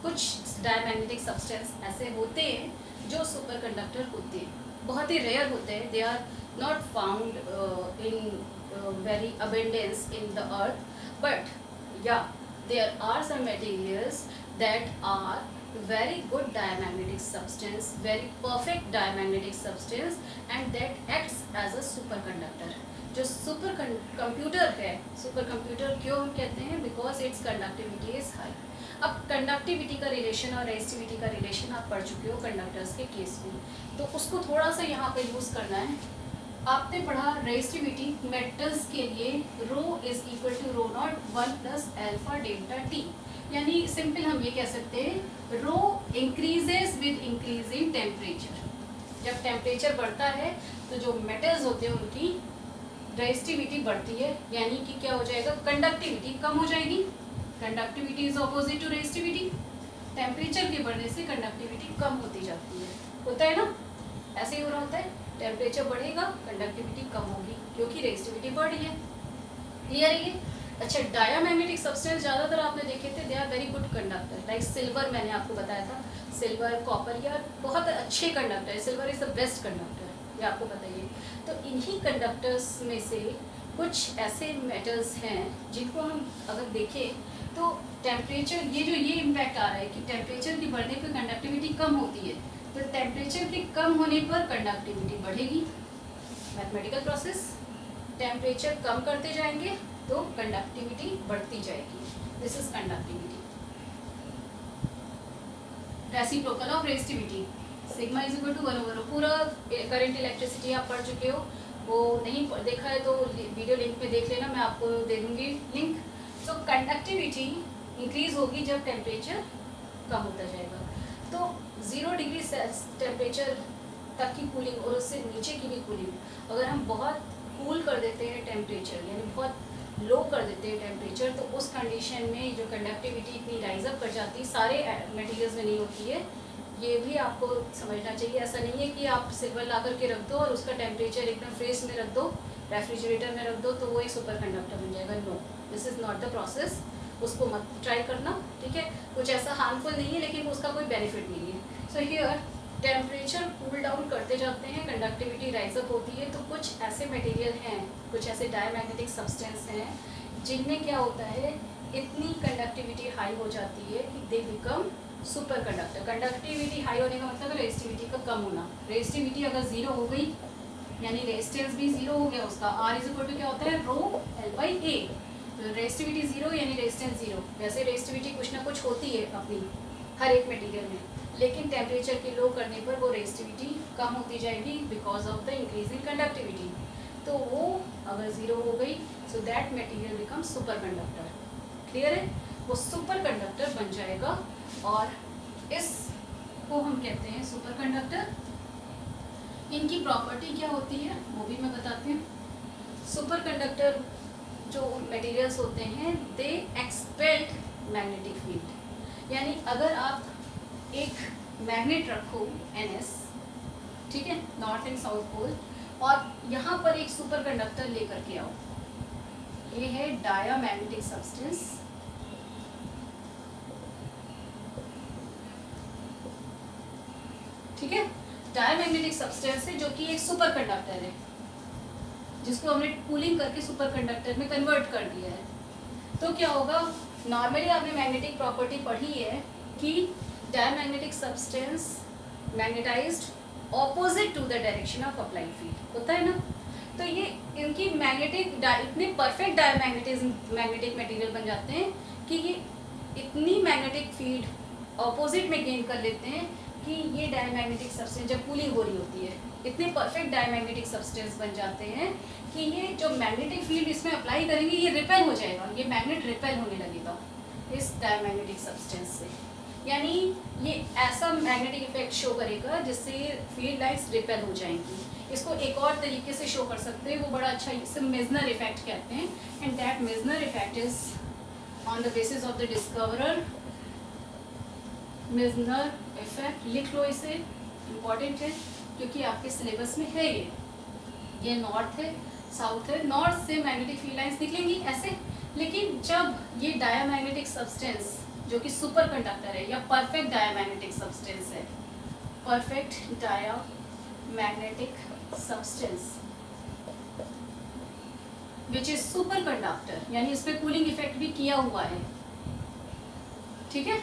कुछ डायमैग्नेटिक सब्सटेंस ऐसे होते हैं जो सुपर कंडक्टर होते हैं, बहुत ही रेयर होते हैं. They are not found in very abundance in the earth, but या there are some materials that are very good diamagnetic substance, very perfect diamagnetic substance, and that acts as a superconductor. जो सुपर कंप्यूटर है, सुपर कंप्यूटर क्यों हम कहते हैं, because it's conductivity is high. अब कंडक्टिविटी का रिलेशन और रेजिस्टिविटी का रिलेशन आप पढ़ चुके हो कंडक्टर्स के केस में, तो उसको थोड़ा सा यहाँ पे यूज़ करना है. आपने पढ़ा रेजिस्टिविटी मेटल्स के लिए rho is equal to rho naught 1 plus alpha delta T, यानी सिंपल हम ये कह सकते हैं rho increases with increasing temperature. जब टेम्परेचर बढ़ता है तो जो मेटल्स होते हैं उनकी रेजिस्टिविटी बढ़ती है, यानी कि क्या हो जाएगा, कंडक्टिविटी कम हो जाएगी। Conductivity is opposite to resistivity. Temperature के बढ़ने से कंडक्टिविटी कम होती जाती है, होता है ना, ऐसे ही हो रहा होता है। टेम्परेचर बढ़ेगा, कंडक्टिविटी कम होगी क्योंकि रेजिस्टिविटी बढ़ रही है। क्लियर है ये? अच्छा, डायामैग्नेटिक सब्सटेंस ज़्यादातर आपने देखे थे, they are very good conductor, like silver, मैंने आपको बताया था सिल्वर, कॉपर, या बहुत अच्छे कंडक्टर है। Silver is the best conductor, ये आपको बताइए। तो इन्हीं कंडक्टर्स में से कुछ ऐसे मेटल्स हैं जिनको हम अगर देखें तो टेम्परेचर, ये इम्पैक्ट आ रहा है कि टेम्परेचर की बढ़ने पर कंडक्टिविटी कम होती है, तो टेम्परेचर के कम होने पर कंडक्टिविटी बढ़ेगी। मैथमेटिकल प्रोसेस, टेम्परेचर कम करते जाएंगे तो कंडक्टिविटी बढ़ती जाएगी। This is conductivity. Reciprocal of resistivity, sigma is equal to 1/ρ। पूरा करंट इलेक्ट्रिसिटी आप पढ़ चुके हो, वो नहीं देखा है तो वीडियो लिंक में देख लेना, मैं आपको दे दूंगी लिंक। तो कंडक्टिविटी इंक्रीज होगी जब टेम्परेचर कम होता जाएगा। तो 0 डिग्री टेम्परेचर तक की कूलिंग और उससे नीचे की भी कूलिंग, अगर हम बहुत कूल कर देते हैं टेम्परेचर, यानी बहुत लो कर देते हैं टेम्परेचर, तो उस कंडीशन में जो कंडक्टिविटी इतनी राइज अप कर जाती है, सारे मटेरियल्स में नहीं होती है। ये भी आपको समझना चाहिए। ऐसा नहीं है कि आप सिल्वर ला करके रख दो और उसका टेम्परेचर एकदम फ्रीज में रख दो, रेफ्रिजरेटर में रख दो, तो वो एक सुपर कंडक्टर बन जाएगा। No, this is not the process, उसको मत ट्राई करना, ठीक है। कुछ ऐसा हार्मफुल नहीं है लेकिन उसका कोई बेनिफिट नहीं है। So here temperature cool down करते जाते हैं, कंडक्टिविटी राइज अप होती है। तो कुछ ऐसे मटेरियल हैं, कुछ ऐसे डायमैग्नेटिक सब्सटेंस हैं जिनमें क्या होता है, इतनी कंडक्टिविटी हाई हो जाती है कि they become super conductor. Conductivity high होने का मतलब रेजिस्टिविटी का कम होना। रेजिस्टिविटी अगर 0 हो गई यानी रेजिस्टेंस भी 0 हो गया उसका। R इज इक्वल टू क्या होता है, रो L/A। तो रेजिस्टिविटी 0 यानी रेजिस्टेंस 0। वैसे रेजिस्टिविटी कुछ ना कुछ होती है अपनी हर एक मटेरियल में, लेकिन टेम्परेचर के लो करने पर वो रेजिस्टिविटी कम होती जाएगी because of the increase in conductivity. तो वो अगर 0 हो गई so that material become super conductor. Clear है? वो सुपर कंडक्टर बन जाएगा और इसको हम कहते हैं सुपर कंडक्टर। इनकी प्रॉपर्टी क्या होती है वो भी मैं बताती हूँ। सुपर कंडक्टर जो मटेरियल्स होते हैं दे एक्सपेल्ड मैग्नेटिक फील्ड, यानी अगर आप एक मैग्नेट रखो NS, ठीक है, नॉर्थ एंड साउथ पोल, और यहाँ पर एक सुपर कंडक्टर लेकर के आओ, ये है डायामैग्नेटिक सब्सटेंस, ठीक है, डायमैग्नेटिक सब्सटेंस है जो कि एक सुपर कंडक्टर है, जिसको हमने कूलिंग करके सुपर कंडक्टर में कन्वर्ट कर दिया है। तो क्या होगा, नॉर्मली आपने मैग्नेटिक प्रॉपर्टी पढ़ी है कि diamagnetic substance magnetized opposite to the direction of applied field, होता है ना। तो ये इनकी मैग्नेटिक इतने परफेक्ट मैग्नेटिक मटेरियल बन जाते हैं कि ये इतनी मैग्नेटिक फील्ड ऑपोजिट में गेन कर लेते हैं कि ये डायमैग्नेटिक सब्सटेंस जब कूलिंग हो रही होती है इतने परफेक्ट डायमैग्नेटिक सब्सटेंस बन जाते हैं कि ये जो मैग्नेटिक फील्ड इसमें अप्लाई करेंगे ये रिपेल हो जाएगा, ये मैग्नेट रिपेल होने लगेगा इस डायमैग्नेटिक सब्सटेंस से। यानी ये ऐसा मैग्नेटिक इफेक्ट शो करेगा जिससे फील्ड लाइन्स रिपेल हो जाएंगी। इसको एक और तरीके से शो कर सकते हैं, वो बड़ा अच्छा, इसे मेजनर इफेक्ट कहते हैं। And that Meissner effect is on the basis of the discoverer. Meissner effect लिख लो, इसे इम्पॉर्टेंट है क्योंकि आपके सिलेबस में है ये नॉर्थ है, साउथ है, नॉर्थ से मैग्नेटिक फील्ड लाइंस निकलेंगी ऐसे। लेकिन जब ये डायमैग्नेटिक सब्सटेंस जो कि सुपर कंडक्टर है या परफेक्ट डायमैग्नेटिक सब्सटेंस है, perfect diamagnetic substance which is super conductor, यानी इस पे कूलिंग इफेक्ट भी किया हुआ है, ठीक है।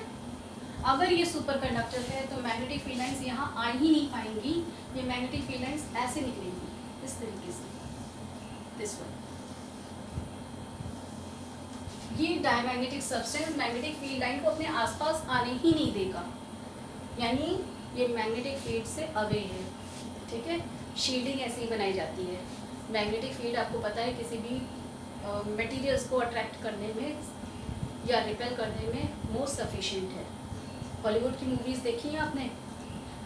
अगर ये सुपर कंडक्टर है तो मैग्नेटिक फील्ड लाइंस यहाँ आ ही नहीं पाएंगी, ये मैग्नेटिक फील्ड लाइंस ऐसे निकलेंगी इस तरीके से, दिस वन। ये diamagnetic substance magnetic field line को अपने आसपास आने ही नहीं देगा, यानी ये मैग्नेटिक फील्ड से अवे है, ठीक है। शील्डिंग ऐसी ही बनाई जाती है। मैग्नेटिक फील्ड आपको पता है किसी भी मटेरियल्स को अट्रैक्ट करने में या रिपेल करने में मोस्ट सफिशिएंट है। हॉलीवुड की मूवीज़ देखी हैं आपने,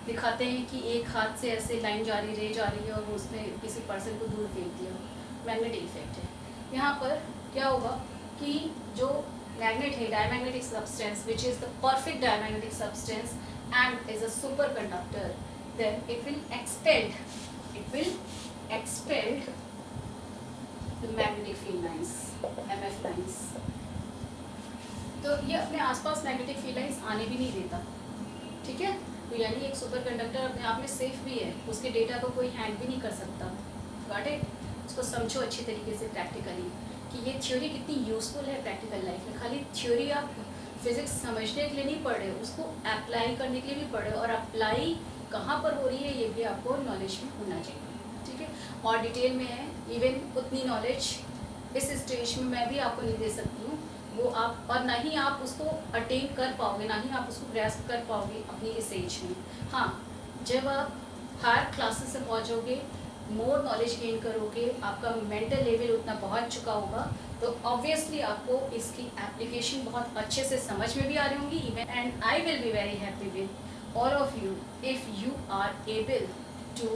दिखाते हैं कि एक हाथ से ऐसे लाइन जा रही है और उसने किसी पर्सन को दूर फेंक दिया, मैग्नेटिक इफेक्ट है। यहाँ पर क्या होगा कि जो मैग्नेट है, diamagnetic substance which is the perfect diamagnetic substance and is a super conductor, then it will expel the magnetic field lines, MF lines। तो ये अपने आसपास मैग्नेटिक फील्ड लाइंस आने भी नहीं देता, ठीक है। तो यानी एक सुपर कंडक्टर अपने आप में सेफ भी है, उसके डेटा को कोई हैंग भी नहीं कर सकता। Got it? उसको समझो अच्छी तरीके से प्रैक्टिकली कि ये थ्योरी कितनी यूजफुल है प्रैक्टिकल लाइफ में। खाली थ्योरी आप फिजिक्स समझने के लिए नहीं पढ़ रहे, उसको अप्लाई करने के लिए भी पढ़ रहे, और अप्लाई कहाँ पर हो रही है ये भी आपको नॉलेज में होना चाहिए, ठीक है। और डिटेल में है, इवन उतनी नॉलेज इस स्टेज में मैं भी आपको नहीं दे सकती हूँ, वो आप, और ना ही आप उसको अटेन कर पाओगे, ना ही आप उसको ग्रैस्प कर पाओगे अपनी इस एज में। हाँ, जब आप हायर क्लासेस से पहुँचोगे, मोर नॉलेज गेन करोगे, आपका मेंटल लेवल उतना पहुँच चुका होगा, तो ऑब्वियसली आपको इसकी एप्लीकेशन बहुत अच्छे से समझ में भी आ रही होंगी even, and I will be very happy with all of you if you are able to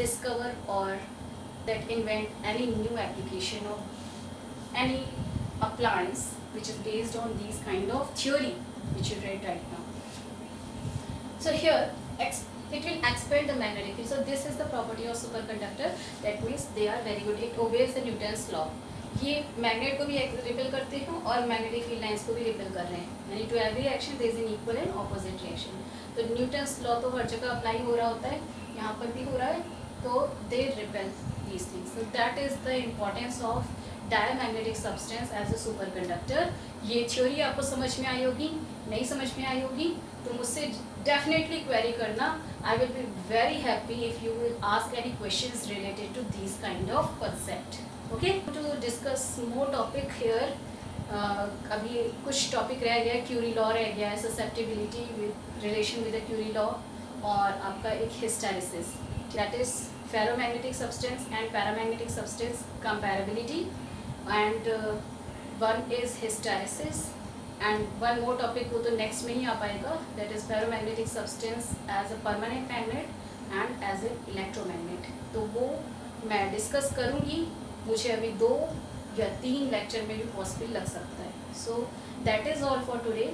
discover or that invent any new application or any appliance which is based on these kind of theory which you read right now. So here it will expel the magnetic field. So this is the property of superconductor, that means they are very good, it obeys the Newton's law। ये मैग्नेट को भी रिपेल करते हैं और मैग्नेटिक फील्ड लाइंस को भी रिपेल कर रहे हैं, यानी to every action there is an equal and opposite reaction. तो न्यूटन्स लॉ तो हर जगह अप्लाई हो रहा होता है, यहाँ पर भी हो रहा है, तो they repel these things. So that is the importance of diamagnetic substance as a superconductor. ये थ्योरी आपको समझ में आई होगी, नहीं समझ में आई होगी तो मुझसे डेफिनेटली क्वेरी करना। I will be very happy if you will ask any questions related to this kind of concept. Okay, to discuss more topic here, अभी कुछ टॉपिक रह गया, क्यूरी लॉ रह गया है, susceptibility with relation with the Curie law, और आपका एक hysteresis, that is ferromagnetic substance and paramagnetic substance comparability, and one is hysteresis, and one more topic वो तो नेक्स्ट में ही आ पाएगा, that is ferromagnetic substance as a permanent magnet and as a electromagnet. तो वो मैं डिस्कस करूँगी, मुझे अभी 2 या 3 लेक्चर में भी पॉसिबल लग सकता है। So that is all for today.